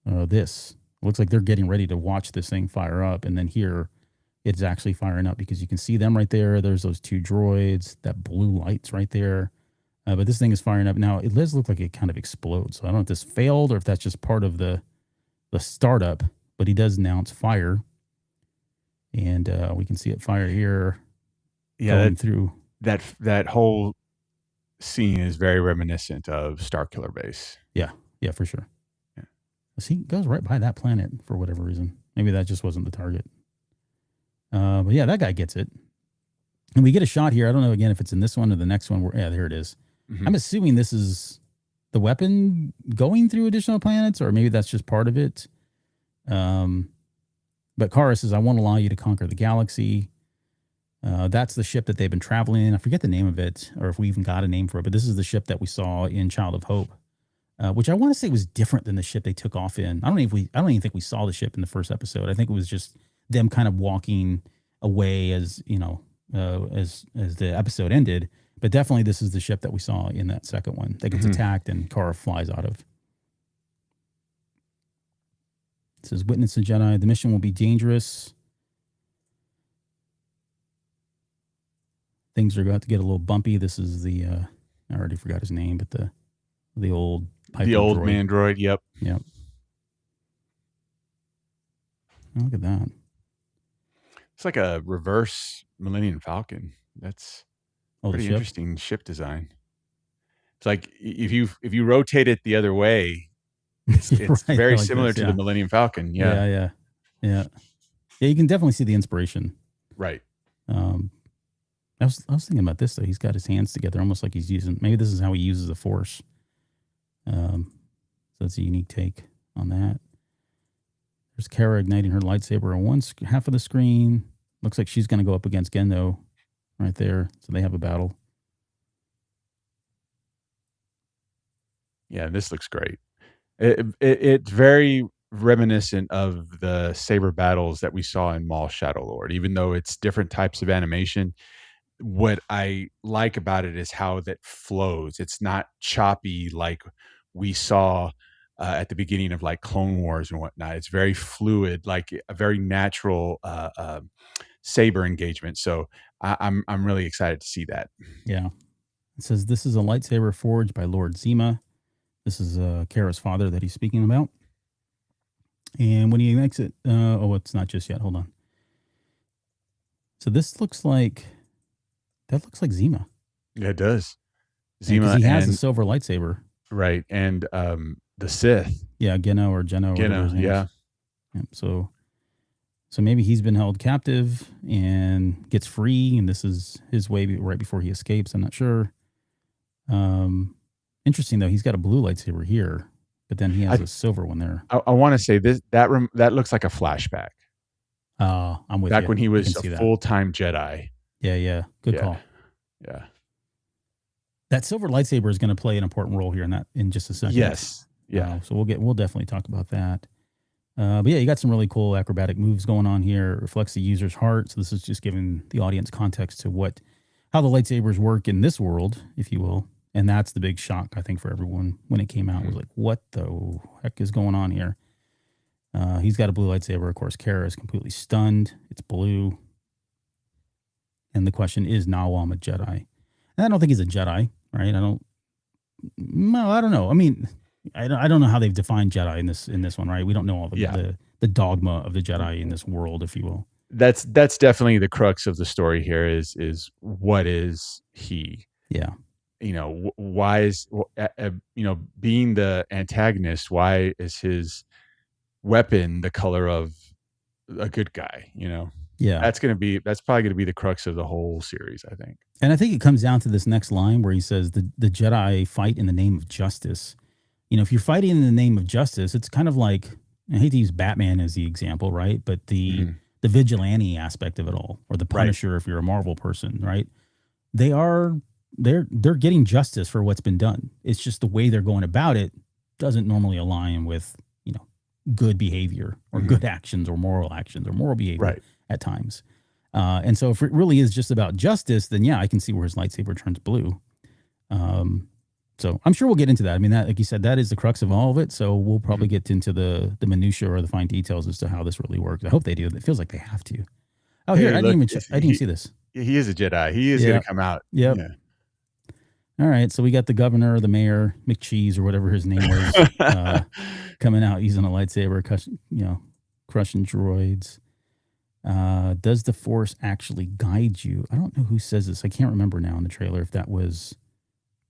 this. It looks like they're getting ready to watch this thing fire up. And then here it's actually firing up because you can see them right there. There's those two droids, that blue light's right there. But this thing is firing up. Now, it does look like it kind of explodes. So I don't know if this failed or if that's just part of the startup. But he does announce fire. And we can see it fire here. Yeah, through. That whole scene is very reminiscent of Starkiller Base. Yeah, for sure. Yeah. He goes right by that planet for whatever reason. Maybe that just wasn't the target. But yeah, that guy gets it. And we get a shot here. I don't know, again, if it's in this one or the next one. Yeah, there it is. Mm-hmm. I'm assuming this is the weapon going through additional planets, or maybe that's just part of it. But Kara says, I won't allow you to conquer the galaxy. That's the ship that they've been traveling in. I forget the name of it, or if we even got a name for it, but this is the ship that we saw in Child of Hope, which I want to say was different than the ship they took off in. I don't even think we saw the ship in the first episode. I think it was just them kind of walking away as, you know, as the episode ended. But definitely this is the ship that we saw in that second one that gets attacked and Kara flies out of. It says, witness the Jedi. The mission will be dangerous. Things are about to get a little bumpy. This is the, I already forgot his name, but the old Piper droid. Man droid. Yep. Oh, look at that. It's like a reverse Millennium Falcon. That's pretty interesting ship design. It's like if you rotate it the other way, it's right, very like similar to the Millennium Falcon. Yeah. You can definitely see the inspiration. Right. I was thinking about this though. He's got his hands together, almost like he's using. Maybe this is how he uses the Force. So that's a unique take on that. There's Kara igniting her lightsaber on one half of the screen. Looks like she's going to go up against Gendo right there. So they have a battle. Yeah, this looks great. It's very reminiscent of the saber battles that we saw in Maul Shadow Lord, even though it's different types of animation. What I like about it is how that flows. It's not choppy like we saw at the beginning of like Clone Wars and whatnot. It's very fluid, like a very natural saber engagement. So I'm really excited to see that. Yeah. It says this is a lightsaber forged by Lord Zima. This is Kara's father that he's speaking about. And when he makes it, it's not just yet. Hold on. So this looks like, that looks like Zima. Yeah, it does. Zima, he has a silver lightsaber. Right. And the Sith. Yeah, Geno. Yeah. So maybe he's been held captive and gets free, and this is his way right before he escapes. I'm not sure. Interesting though, he's got a blue lightsaber here, but then he has a silver one there. I want to say that looks like a flashback. I'm with you. Back when he was a full-time Jedi. Yeah. Good call. Yeah. That silver lightsaber is going to play an important role here in just a second. Yes. Yeah. So we'll definitely talk about that. But yeah, you got some really cool acrobatic moves going on here. It reflects the user's heart. So this is just giving the audience context to how the lightsabers work in this world, if you will. And that's the big shock, I think, for everyone when it came out. Was like, what the heck is going on here? He's got a blue lightsaber. Of course, Kara is completely stunned. It's blue. And the question is, Nawam a Jedi? And I don't think he's a Jedi, right? I don't know. I mean, I don't know how they've defined Jedi in this one, right? We don't know all the dogma of the Jedi in this world, if you will. That's definitely the crux of the story here is what is he? Yeah. Why is, being the antagonist, why is his weapon the color of a good guy? Yeah. That's probably going to be the crux of the whole series, I think. And I think it comes down to this next line where he says the Jedi fight in the name of justice. If you're fighting in the name of justice, it's kind of like, I hate to use Batman as the example, right? But the vigilante aspect of it all, or the Punisher, if you're a Marvel person, right? They're getting justice for what's been done. It's just the way they're going about it doesn't normally align with, good behavior or good actions or moral behavior at times. And so if it really is just about justice, then yeah, I can see where his lightsaber turns blue. So I'm sure we'll get into that. I mean, that, like you said, that is the crux of all of it. So we'll probably get into the minutia or the fine details as to how this really works. I hope they do. It feels like they have to. Oh, here, I didn't even see this. He is a Jedi. He is going to come out. Yep. Yeah. All right. So we got the governor, the mayor, McCheese, or whatever his name was, coming out using a lightsaber, crushing droids. Does the Force actually guide you? I don't know who says this. I can't remember now in the trailer if that was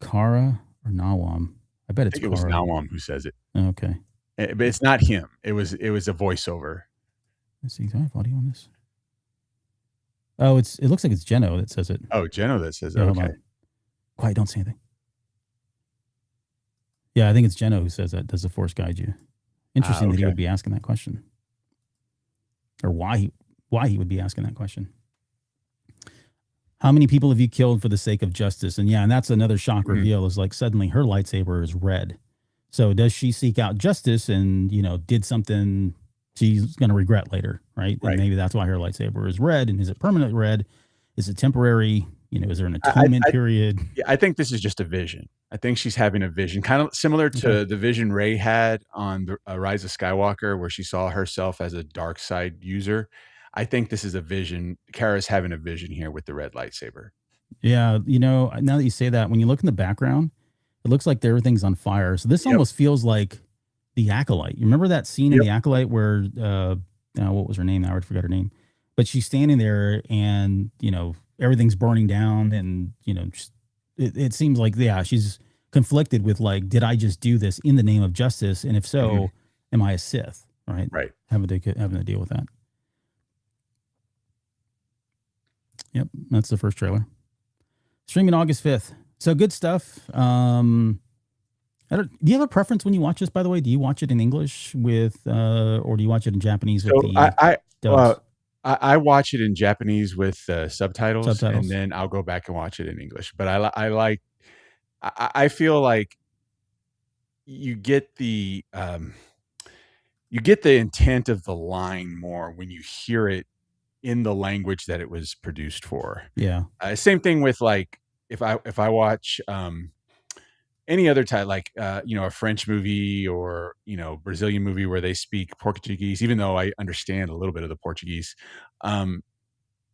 Kara or Nawam. I bet it's Kara. It was Nawam who says it. Okay. But it's not him. It was a voiceover. Let's see. Do I have audio on this? Oh, it looks like it's Jeno that says it. Oh, Jeno that says it. Okay. Quiet, don't say anything. Yeah, I think it's Jeno who says that. Does the Force guide you? Interesting that he would be asking that question. Or why he would be asking that question. How many people have you killed for the sake of justice? And and that's another shock reveal is like suddenly her lightsaber is red. So does she seek out justice and, did something she's going to regret later, right? And maybe that's why her lightsaber is red. And is it permanent red? Is it temporary? Is there an atonement period? Yeah, I think this is just a vision. I think she's having a vision, kind of similar to the vision Rey had on the Rise of Skywalker, where she saw herself as a dark side user. I think this is a vision. Kara's having a vision here with the red lightsaber. Yeah, now that you say that, when you look in the background, it looks like everything's on fire. So this almost feels like the Acolyte. You remember that scene in the Acolyte where, what was her name? I already forgot her name. But she's standing there and, everything's burning down and, it seems like, she's conflicted with like, did I just do this in the name of justice? And if so, am I a Sith? Right. Right. Having to deal with that. Yep. That's the first trailer. Streaming August 5th. So good stuff. Do you have a preference when you watch this, by the way? Do you watch it in English or do you watch it in Japanese with dubs? I watch it in Japanese with subtitles, and then I'll go back and watch it in English. But I feel like you get the intent of the line more when you hear it in the language that it was produced for. Yeah. Same thing with like if I watch any other type, like a French movie or Brazilian movie where they speak Portuguese, even though I understand a little bit of the Portuguese, I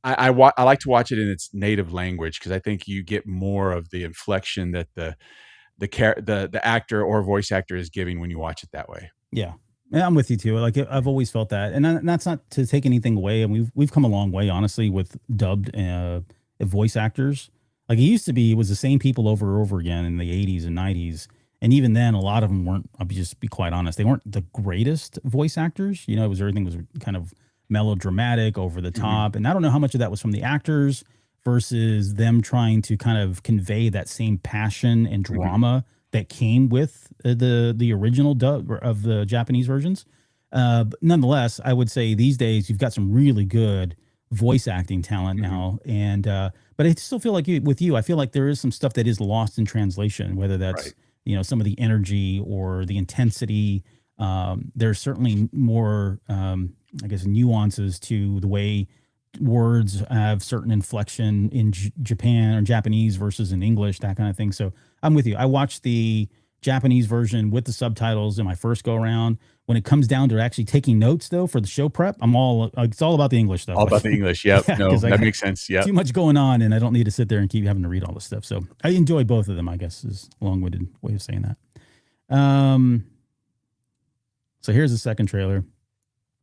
like to watch it in its native language because I think you get more of the inflection that the actor or voice actor is giving when you watch it that way. Yeah. Yeah, I'm with you too. Like I've always felt that, and that's not to take anything away. And we've come a long way, honestly, with dubbed voice actors. Like it was the same people over and over again in the 80s and 90s. And even then, a lot of them weren't, I'll just be quite honest, they weren't the greatest voice actors. Everything was kind of melodramatic, over the top. And I don't know how much of that was from the actors versus them trying to kind of convey that same passion and drama that came with the original dub of the Japanese versions. But nonetheless, I would say these days you've got some really good voice acting talent now. And but I still feel like with you, I feel like there is some stuff that is lost in translation, whether that's some of the energy or the intensity There's certainly more, I guess, nuances to the way words have certain inflection in Japan or Japanese versus in English, that kind of thing. So I'm with you. I watched the Japanese version with the subtitles in my first go around. When it comes down to actually taking notes, though, for the show prep, it's all about the English stuff. All about the English. Yep. Yeah, No, I that got makes sense. Yep. too much going on, and I don't need to sit there and keep having to read all this stuff. So I enjoy both of them, I guess, is a long-winded way of saying that. So here's the second trailer.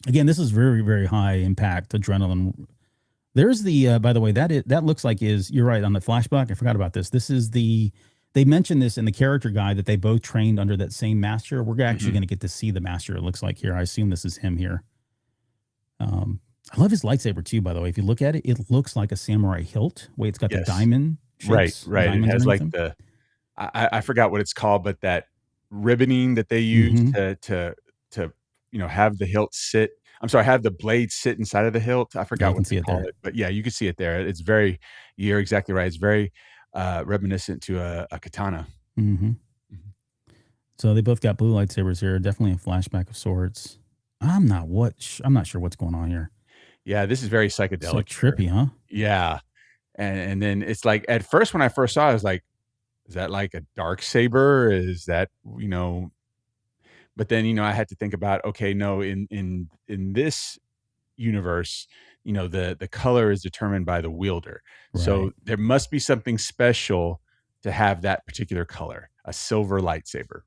Again, this is very, very high impact adrenaline. There's the, by the way, that looks like you're right on the flashback. I forgot about this. They mentioned this in the character guide that they both trained under that same master. We're actually going to get to see the master. It looks like here. I assume this is him here. I love his lightsaber too, by the way. If you look at it, it looks like a samurai hilt. Wait, it's got the diamond shapes. Right. It has like I forgot what it's called, but that ribboning that they use to have the hilt sit. I'm sorry, have the blade sit inside of the hilt. I forgot what they call it, but yeah, you can see it there. It's you're exactly right. It's very reminiscent to a katana. Mm-hmm. So they both got blue lightsabers here. Definitely a flashback of sorts. I'm not sure what's going on here. Yeah, this is very psychedelic. It's like trippy, huh? Yeah. And then it's like, at first when I first saw it, I was like, is that like a dark saber? Is that, but then, I had to think about, okay, no, in this universe, the color is determined by the wielder. Right. So there must be something special to have that particular color, a silver lightsaber.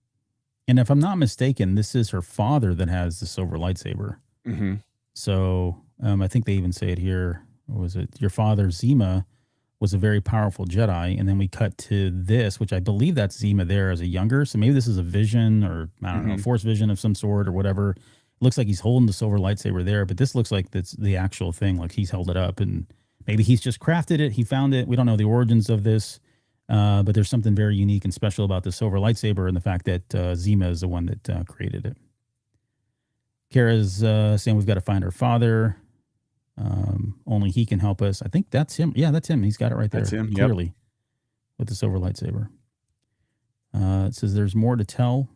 And if I'm not mistaken, this is her father that has the silver lightsaber. Mm-hmm. So I think they even say it here. What was it? Your father, Zima, was a very powerful Jedi. And then we cut to this, which I believe that's Zima there as a younger. So maybe this is a vision or, I don't know, force vision of some sort or whatever. It looks like he's holding the silver lightsaber there, but this looks like that's the actual thing. Like he's held it up and maybe he's just crafted it. He found it. We don't know the origins of this. But there's something very unique and special about the silver lightsaber and the fact that Zima is the one that created it. Kara's saying we've got to find her father. Only he can help us. I think that's him. Yeah, that's him. He's got it right there. That's him, clearly, with the silver lightsaber. It says there's more to tell,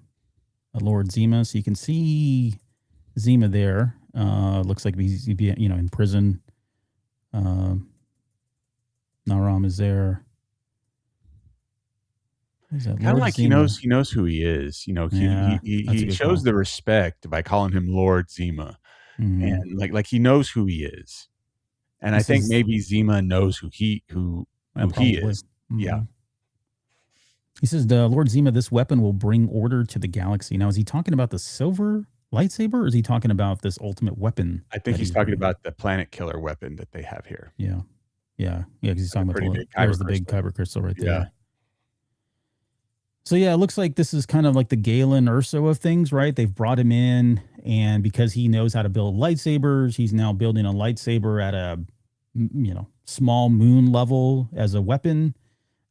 Lord Zima. So you can see Zima there. Looks like he's in prison. Naram is there. Kind of like Zima? He knows who he is. He shows the respect by calling him Lord Zima, and like he knows who he is. And I think maybe Zima knows who he is. Mm-hmm. Yeah. He says, Lord Zima, this weapon will bring order to the galaxy. Now, is he talking about the silver lightsaber, or is he talking about this ultimate weapon? I think he's talking about the planet killer weapon that they have here. Yeah. Because he's talking about there's the big kyber crystal right there. Yeah. So yeah, it looks like this is kind of like the Galen Urso of things, right? They've brought him in, and because he knows how to build lightsabers, he's now building a lightsaber at a, small moon level as a weapon.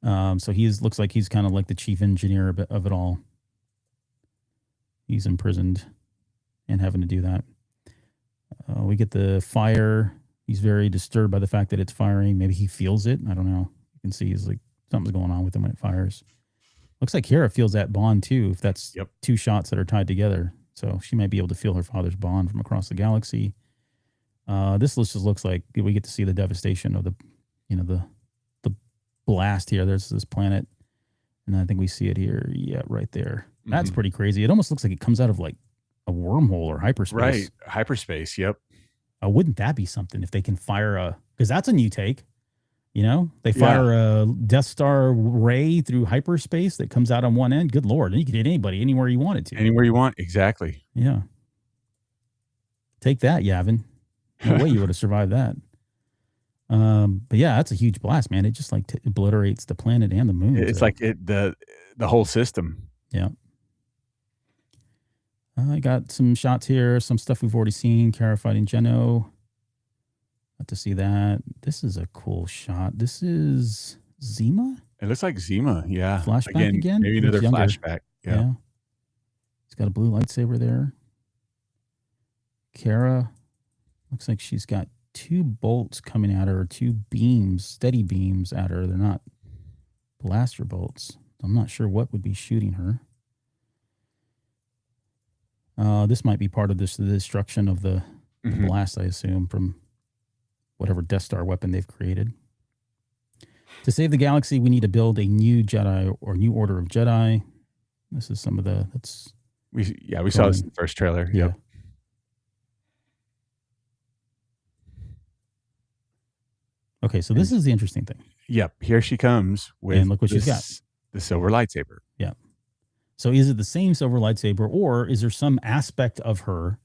So looks like he's kind of like the chief engineer of it all. He's imprisoned and having to do that. We get the fire. He's very disturbed by the fact that it's firing. Maybe he feels it. I don't know. You can see he's like something's going on with him when it fires. Looks like Kara feels that bond too, if that's two shots that are tied together. So she might be able to feel her father's bond from across the galaxy. This just looks like we get to see the devastation of the blast here. There's this planet, and I think we see it here. Yeah, right there. That's pretty crazy. It almost looks like it comes out of like a wormhole or hyperspace. Right, hyperspace. Yep. Wouldn't that be something if they can fire because that's a new take. They fire a Death Star ray through hyperspace that comes out on one end. Good Lord. And you could hit anybody anywhere you wanted to. Anywhere you want. Exactly. Yeah. Take that, Yavin. No way you would have survived that. But yeah, that's a huge blast, man. It just like obliterates the planet and the moon. It's like the whole system. Yeah. I got some shots here. Some stuff we've already seen. Kara fighting Geno. To see that. This is a cool shot. This is Zima? It looks like Zima, yeah. Flashback again? Maybe another flashback. Yeah. He's got a blue lightsaber there. Kara looks like she's got two bolts coming at her, two beams, steady beams at her. They're not blaster bolts. I'm not sure what would be shooting her. This might be part of the destruction of the blast, I assume, from whatever Death Star weapon they've created. To save the galaxy, we need to build a new Jedi or new order of Jedi. This is some of the we saw this in the first trailer. Yeah. Yep. Okay, so this is the interesting thing. Yep, here she comes with and look what she's got. The silver lightsaber. Yeah. So is it the same silver lightsaber, or is there some aspect of her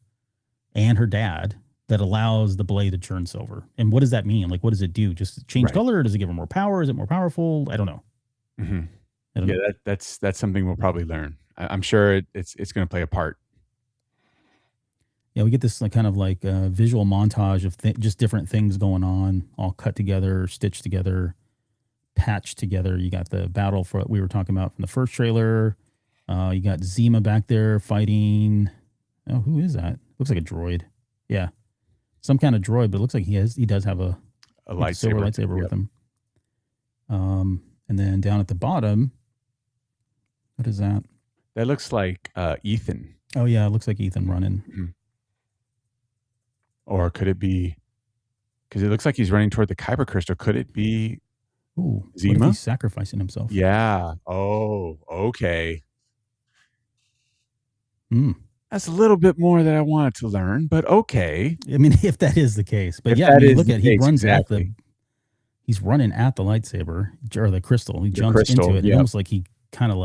and her dad that allows the blade to turn silver? And what does that mean? Like, what does it do? Just change color? Or does it give her more power? Is it more powerful? I don't know. Mm-hmm. I don't know. That's something we'll probably learn. I'm sure it's going to play a part. Yeah, we get this kind of visual montage of just different things going on, all cut together, stitched together, patched together. You got the battle for what we were talking about from the first trailer. You got Zima back there fighting. Oh, who is that? Looks like a droid. Yeah, some kind of droid, but it looks like he does have a silver lightsaber with him. And then down at the bottom, what is that? That looks like Ethan. Oh yeah, it looks like Ethan running. Mm-hmm. Or could it be? Because it looks like he's running toward the Kyber crystal. Could it be? Ooh, Zima? What if he's sacrificing himself? Yeah. Oh, okay. That's a little bit more that I wanted to learn, but okay. I mean, if that is the case, but he runs exactly. He's running at the lightsaber or the crystal. He jumps into it. Yep. Almost like he kind of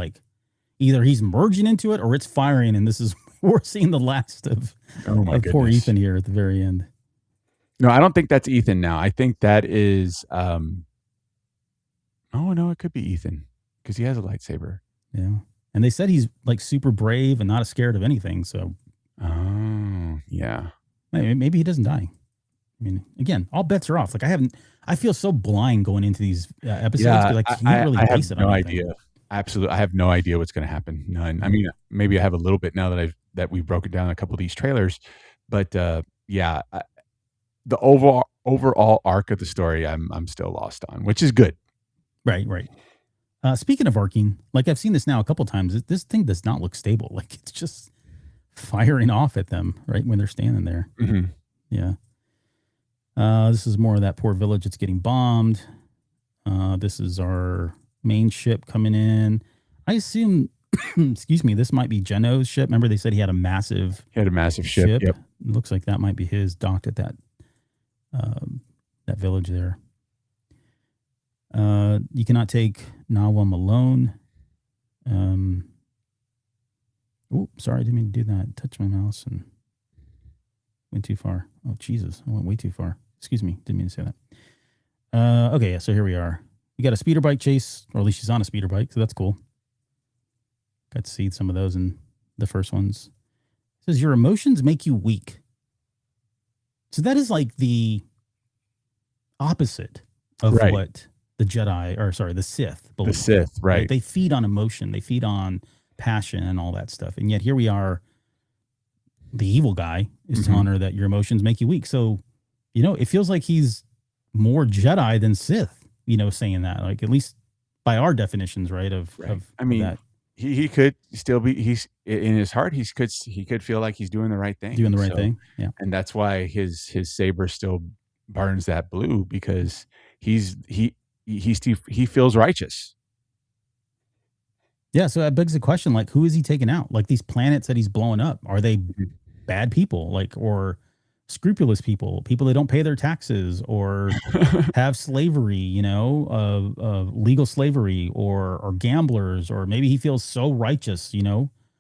either he's merging into it or it's firing, and this is we're seeing the last of poor Ethan here at the very end. No, I don't think that's Ethan now. I think that is oh no, it could be Ethan because he has a lightsaber. Yeah. And they said he's super brave and not scared of anything. So, yeah, maybe he doesn't die. I mean, again, all bets are off. I feel so blind going into these episodes. Yeah, you can't really base it on anything. Idea. Absolutely, I have no idea what's going to happen. None. I mean, maybe I have a little bit now that we've broken down a couple of these trailers, but the overall arc of the story, I'm still lost on, which is good. Right. Speaking of arcing, I've seen this now a couple times. This thing does not look stable. It's just firing off at them right when they're standing there. Mm-hmm. Yeah. This is more of that poor village that's getting bombed. This is our main ship coming in. I assume, excuse me, this might be Geno's ship. Remember they said he had a massive ship. Yep. It looks like that might be his docked at that village there. You cannot take Nawam alone. Oh, sorry, I didn't mean to do that. Touch my mouse and went too far. Oh, Jesus, I went way too far. Excuse me, didn't mean to say that. Okay, yeah, so here we are. We got a speeder bike chase, or at least she's on a speeder bike, so that's cool. Got to see some of those in the first ones. It says, your emotions make you weak. So that is the opposite of what the Jedi, the Sith believe. The Sith, right. They feed on emotion. They feed on passion and all that stuff. And yet here we are, the evil guy is telling her that your emotions make you weak. So, it feels like he's more Jedi than Sith, saying that, at least by our definitions, right? I mean, that. He could still be, he's in his heart, he could feel like he's doing the right thing. Thing. Yeah. And that's why his saber still burns that blue, because he feels righteous. Yeah, so that begs the question, who is he taking out? These planets that he's blowing up, are they bad people, or scrupulous people that don't pay their taxes or have slavery, legal slavery, or gamblers, or maybe he feels so righteous,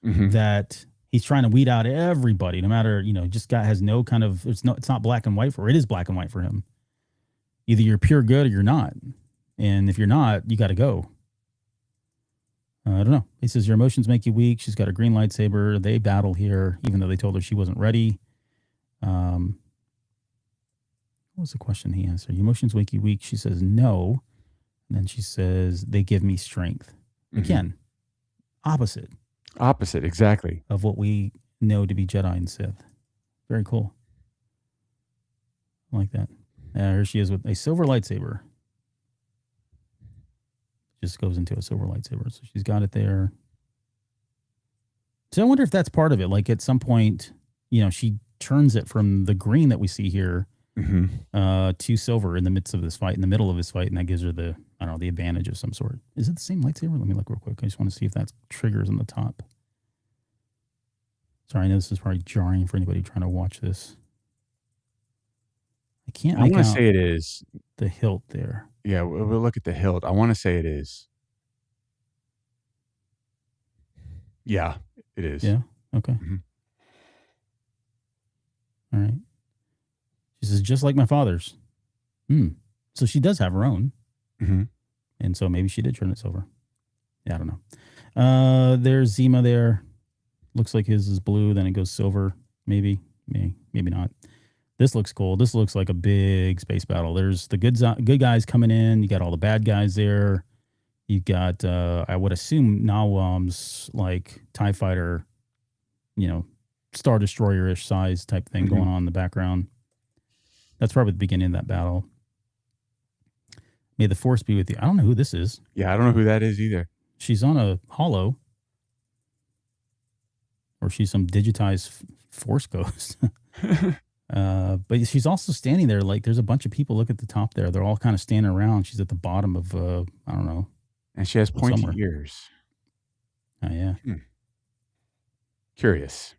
that he's trying to weed out everybody, no matter, just has no kind of, it's not black and white it is black and white for him. Either you're pure good or you're not. And if you're not, you got to go. I don't know. He says, your emotions make you weak. She's got a green lightsaber. They battle here, even though they told her she wasn't ready. What was the question he answered? Your emotions make you weak. She says, no. And then she says, they give me strength. Again, opposite. Opposite, exactly. Of what we know to be Jedi and Sith. Very cool. I like that. Here she is with a silver lightsaber. Just goes into a silver lightsaber. So she's got it there. So I wonder if that's part of it. Like at some point, she turns it from the green that we see here to silver in the midst of this fight, in the middle of this fight, and that gives her the advantage of some sort. Is it the same lightsaber? Let me look real quick. I just want to see if that triggers on the top. Sorry, I know this is probably jarring for anybody trying to watch this. I can't make out. I want to say it is the hilt there. Yeah, we'll look at the hilt. I want to say it is. Yeah, it is. Yeah. Okay. All right. She says, just like my father's. So she does have her own. And so maybe she did turn it silver. Yeah, I don't know. There's Zima there. Looks like his is blue, then it goes silver. Maybe not. This looks cool. This looks like a big space battle. There's the good guys coming in. You got all the bad guys there. You got, I would assume, Nawam's like TIE fighter, Star Destroyer-ish size type thing going on in the background. That's probably the beginning of that battle. May the Force be with you. I don't know who this is. Yeah, I don't know who that is either. She's on a holo. Or she's some digitized Force ghost. But she's also standing there like there's a bunch of people. Look at the top there. They're all kind of standing around. She's at the bottom of, I don't know. And she has pointy ears. Oh, yeah. Curious.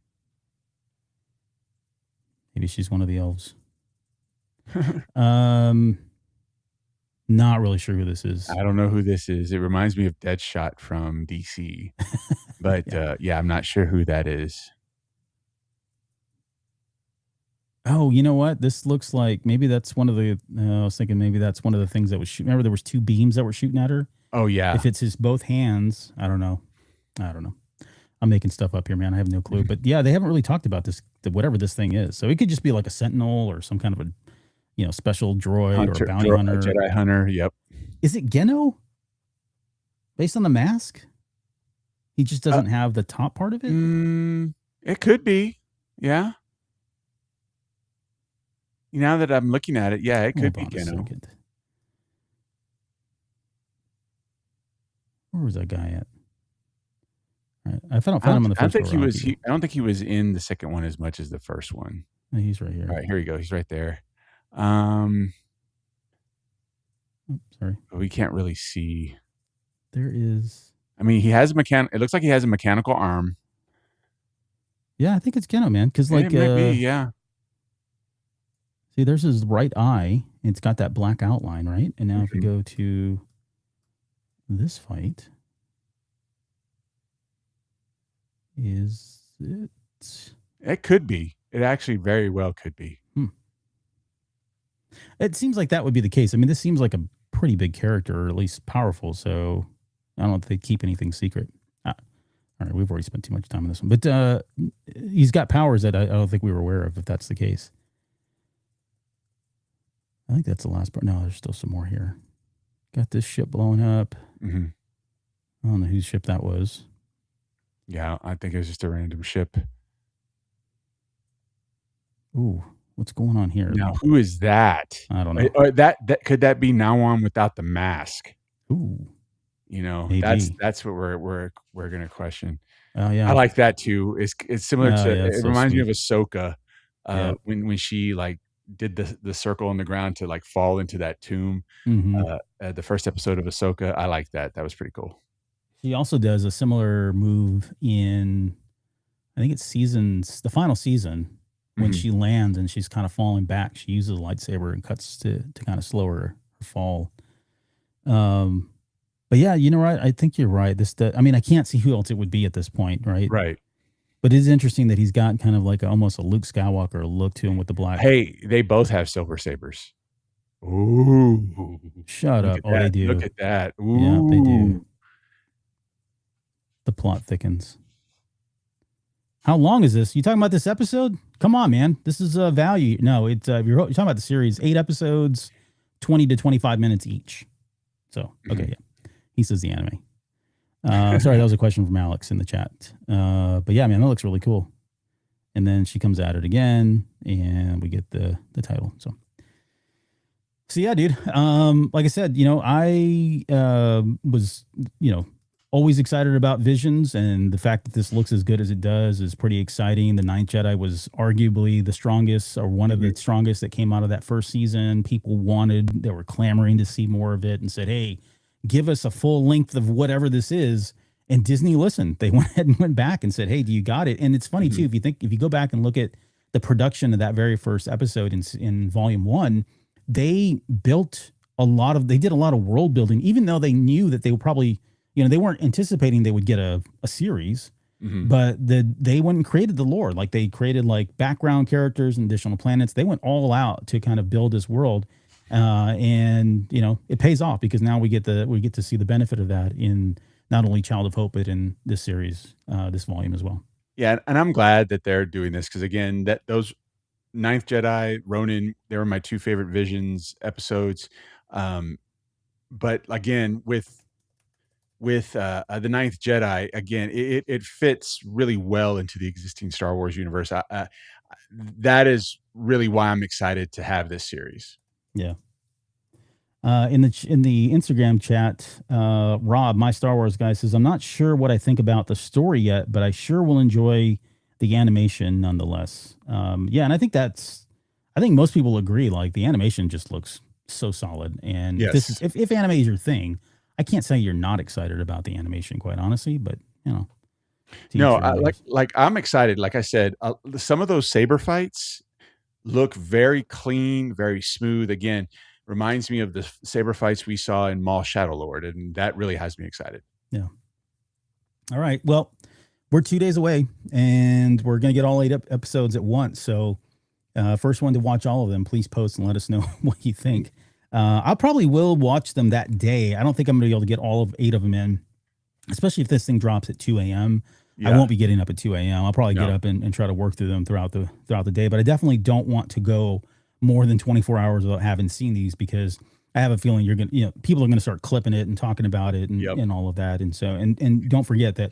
Maybe she's one of the elves. Not really sure who this is. I don't know who this is. It reminds me of Deadshot from DC. But yeah, I'm not sure who that is. Oh, you know what? This looks like maybe that's one of the. I was thinking maybe that's one of the things that was shooting. Remember, there was two beams that were shooting at her. Oh yeah. If it's his both hands, I don't know. I'm making stuff up here, man. I have no clue. But yeah, they haven't really talked about this. Whatever this thing is, so it could just be like a sentinel or some kind of a, special droid or a bounty hunter, Jedi hunter. Yep. Is it Geno? Based on the mask, he just doesn't have the top part of it. It could be. Yeah. Now that I'm looking at it, yeah, it could be Geno. Where was that guy at? All right. I found him on the first. I don't think he was in the second one as much as the first one. No, he's right here. All right, here we go. He's right there. Sorry, but we can't really see. There is. I mean, he has a It looks like he has a mechanical arm. Yeah, I think it's Geno, man. Because like, it might be, yeah. See, there's his right eye. It's got that black outline, right? And now if we go to this fight, is it? It could be. It actually very well could be. It seems like that would be the case. I mean, this seems like a pretty big character, or at least powerful. So I don't know if they keep anything secret. All right, we've already spent too much time on this one. But he's got powers that I don't think we were aware of, if that's the case. I think that's the last part. No, there's still some more here. Got this ship blowing up. I don't know whose ship that was. Yeah, I think it was just a random ship. Ooh, what's going on here? Now, who is that? I don't know. Or that could that be Nawam without the mask? Ooh, maybe. That's what we're gonna question. Oh yeah, I like that too. It's similar to. Yeah, it reminds me of Ahsoka when she like did the circle on the ground to like fall into that tomb. The first episode of Ahsoka, I like that. That was pretty cool. She also does a similar move in, I think it's the final season, when she lands and she's kind of falling back. She uses a lightsaber and cuts to kind of slow her fall. But yeah, you know what? I think you're right. I mean, I can't see who else it would be at this point, right? Right. But it's interesting that he's got kind of like almost a Luke Skywalker look to him with the black. Hey, they both have silver sabers. Ooh. Shut up. Oh, they do. Look at that. Ooh. Yeah, they do. The plot thickens. How long is this? You talking about this episode? Come on, man. This is value. No, it's you're talking about the series. 8 episodes, 20 to 25 minutes each. So, okay, yeah. He says the anime. Sorry, that was a question from Alex in the chat. But yeah, man, that looks really cool. And then she comes at it again, and we get the title. So yeah, dude. Like I said, I was, always excited about Visions, and the fact that this looks as good as it does is pretty exciting. The Ninth Jedi was arguably the strongest, or one of the strongest, that came out of that first season. People they were clamoring to see more of it and said, hey, give us a full length of whatever this is. And Disney listened. They went ahead and went back and said, hey, do you got it? And it's funny too, if you go back and look at the production of that very first episode in volume 1, they did a lot of world building, even though they knew that they would probably, they weren't anticipating they would get a series, but they went and created the lore. Like they created like background characters and additional planets. They went all out to kind of build this world. And it pays off because now we get to see the benefit of that in not only Child of Hope, but in this series, this volume as well. Yeah. And I'm glad that they're doing this. Cause again, those Ninth Jedi, Ronin, they were my 2 favorite Visions episodes. But again, with the Ninth Jedi, again, it fits really well into the existing Star Wars universe. That is really why I'm excited to have this series. Yeah. In the Instagram chat, Rob, my Star Wars guy, says, I'm not sure what I think about the story yet, but I sure will enjoy the animation nonetheless. Yeah, and I think most people agree. Like the animation just looks so solid. And Yes. if anime is your thing, I can't say you're not excited about the animation, quite honestly, but No, I I'm excited. Like I said, some of those saber fights look very clean, very smooth. Again, reminds me of the saber fights we saw in Maul Shadow Lord, and that really has me excited. Yeah. All right. Well, we're 2 days away, and we're going to get all 8 episodes at once. So, first one to watch all of them, please post and let us know what you think. I probably will watch them that day. I don't think I'm going to be able to get all 8 of them in, especially if this thing drops at 2 a.m. Yeah. I won't be getting up at 2 a.m. I'll probably get up and try to work through them throughout the day. But I definitely don't want to go more than 24 hours without having seen these, because I have a feeling people are going to start clipping it and talking about it and all of that. And so, and don't forget that,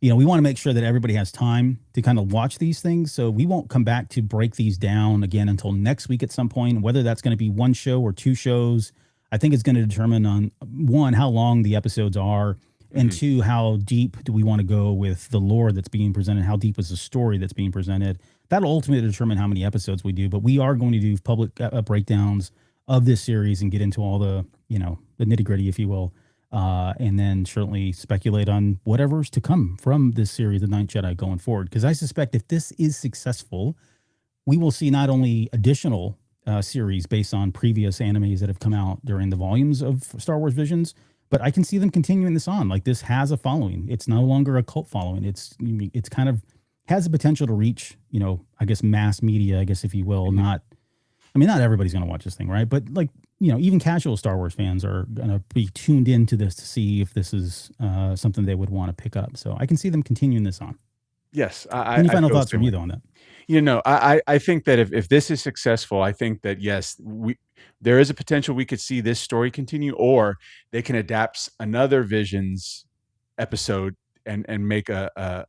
we want to make sure that everybody has time to kind of watch these things. So we won't come back to break these down again until next week at some point, whether that's going to be 1 show or 2 shows. I think it's going to determine on 1, how long the episodes are, and 2, how deep do we want to go with the lore that's being presented? How deep is the story that's being presented? That'll ultimately determine how many episodes we do, but we are going to do public breakdowns of this series and get into all the nitty gritty, if you will. And then certainly speculate on whatever's to come from this series, The Ninth Jedi, going forward. Because I suspect if this is successful, we will see not only additional series based on previous animes that have come out during the volumes of Star Wars Visions, but I can see them continuing this on. Like, this has a following. It's no longer a cult following. It's kind of has the potential to reach, I guess, mass media, I guess, if you will. Not everybody's going to watch this thing, right? But like, even casual Star Wars fans are going to be tuned into this to see if this is something they would want to pick up. So I can see them continuing this on. Yes. Any final thoughts from you, though, on that? I think that if this is successful, I think that, yes, there is a potential we could see this story continue, or they can adapt another Visions episode and make a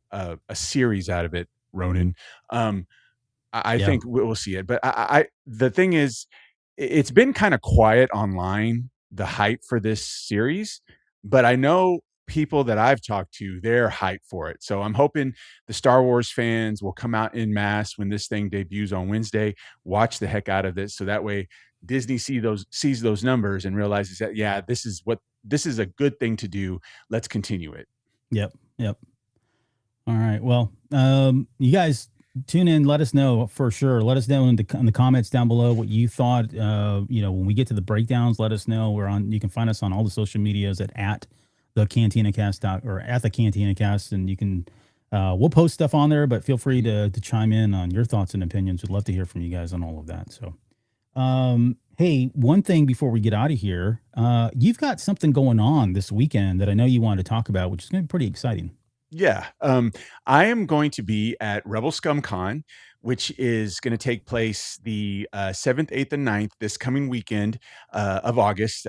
series out of it, Ronin. I think we'll see it. But the thing is, it's been kind of quiet online, the hype for this series, but I know people that I've talked to, they're hyped for it. So I'm hoping the Star Wars fans will come out in mass when this thing debuts on Wednesday, watch the heck out of this. So that way Disney sees those numbers and realizes that, yeah, this is a good thing to do. Let's continue it. Yep. All right. Well, you guys tune in. Let us know for sure. Let us know in the comments down below what you thought. When we get to the breakdowns, let us know. You can find us on all the social medias at the CantinaCast or at the CantinaCast, and you can. We'll post stuff on there, but feel free to chime in on your thoughts and opinions. We'd love to hear from you guys on all of that. So, hey, one thing before we get out of here, you've got something going on this weekend that I know you wanted to talk about, which is going to be pretty exciting. Yeah. I am going to be at Rebel Scum Con, which is going to take place the 7th, 8th, and 9th this coming weekend of August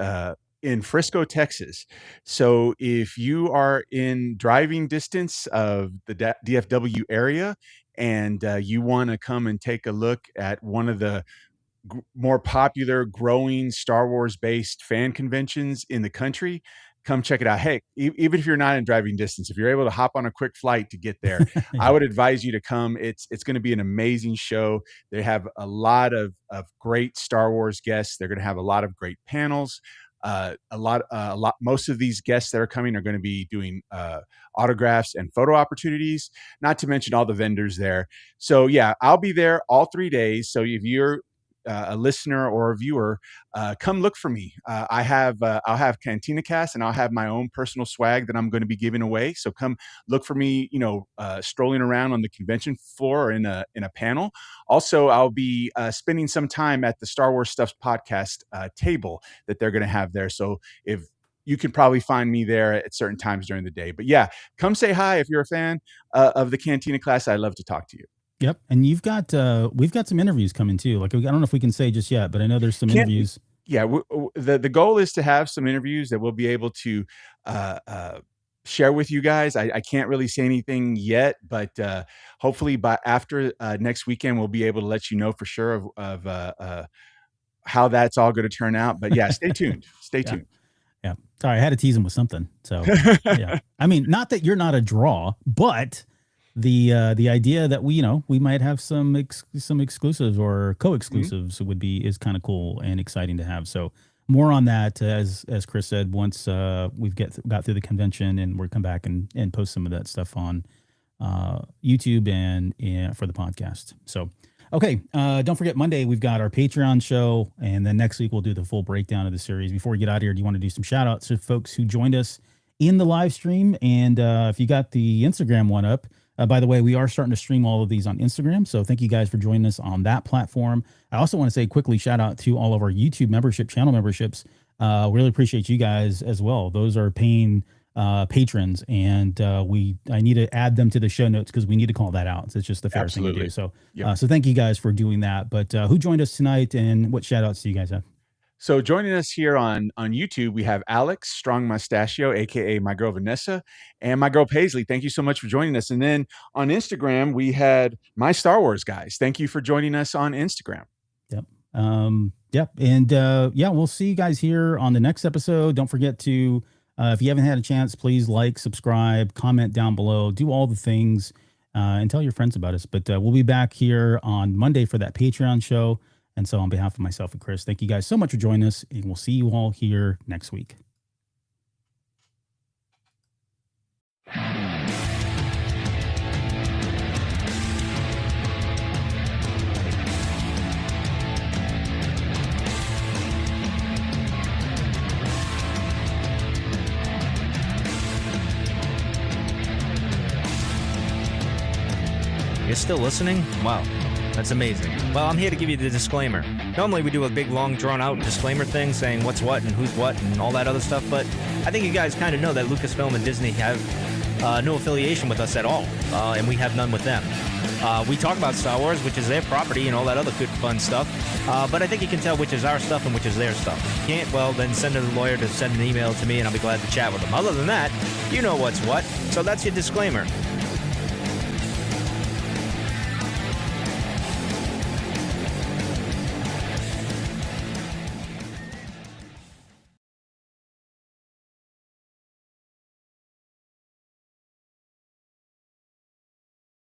in Frisco, Texas. So if you are in driving distance of the DFW area and you want to come and take a look at one of the more popular, growing Star Wars based fan conventions in the country, come check it out. Hey, even if you're not in driving distance, if you're able to hop on a quick flight to get there, I would advise you to come. It's going to be an amazing show. They have a lot of great Star Wars guests. They're going to have a lot of great panels. Most of these guests that are coming are going to be doing autographs and photo opportunities, not to mention all the vendors there. So yeah, I'll be there all 3 days. So if you're a listener or a viewer, come look for me. I'll have Cantina Cast, and I'll have my own personal swag that I'm going to be giving away. So come look for me, strolling around on the convention floor or in a panel. Also, I'll be spending some time at the Star Wars Stuff podcast table that they're going to have there. So if you can probably find me there at certain times during the day. But yeah, come say hi if you're a fan of the Cantina Class. I'd love to talk to you. Yep. And we've got some interviews coming too. Like, I don't know if we can say just yet, but I know there's some interviews. Yeah. The goal is to have some interviews that we'll be able to share with you guys. I can't really say anything yet, but hopefully after next weekend, we'll be able to let you know for sure of how that's all going to turn out. But yeah, stay tuned. Stay tuned. Yeah. Sorry, I had to tease him with something. So yeah. I mean, not that you're not a draw, but the idea that we might have some exclusives or co-exclusives is kind of cool and exciting to have. So more on that as Chris said, once we've got through the convention, and we'll come back and post some of that stuff on YouTube and for the podcast. So okay, don't forget, Monday we've got our Patreon show, and then next week we'll do the full breakdown of the series. Before we get out of here, do you want to do some shout outs to folks who joined us in the live stream? And if you got the Instagram one up, by the way, we are starting to stream all of these on Instagram. So thank you guys for joining us on that platform. I also want to say quickly, shout out to all of our YouTube channel memberships. Really appreciate you guys as well. Those are paying patrons, and I need to add them to the show notes because we need to call that out. So it's just the fair thing to do. So, so thank you guys for doing that. But who joined us tonight, and what shout outs do you guys have? So joining us here on YouTube, we have Alex Strong Mustachio, aka my girl Vanessa, and my girl Paisley. Thank you so much for joining us. And then on Instagram, we had my Star Wars guys. Thank you for joining us on Instagram. Yep. Yep. And we'll see you guys here on the next episode. Don't forget to, if you haven't had a chance, please like, subscribe, comment down below, do all the things, and tell your friends about us. But we'll be back here on Monday for that Patreon show. And so on behalf of myself and Chris, thank you guys so much for joining us, and we'll see you all here next week. You're still listening? Wow. That's amazing. Well, I'm here to give you the disclaimer. Normally we do a big, long, drawn-out disclaimer thing saying what's what and who's what and all that other stuff, but I think you guys kind of know that Lucasfilm and Disney have no affiliation with us at all, and we have none with them. We talk about Star Wars, which is their property, and all that other good, fun stuff, but I think you can tell which is our stuff and which is their stuff. If you can't, well, then send a lawyer to send an email to me, and I'll be glad to chat with them. Other than that, you know what's what, so that's your disclaimer.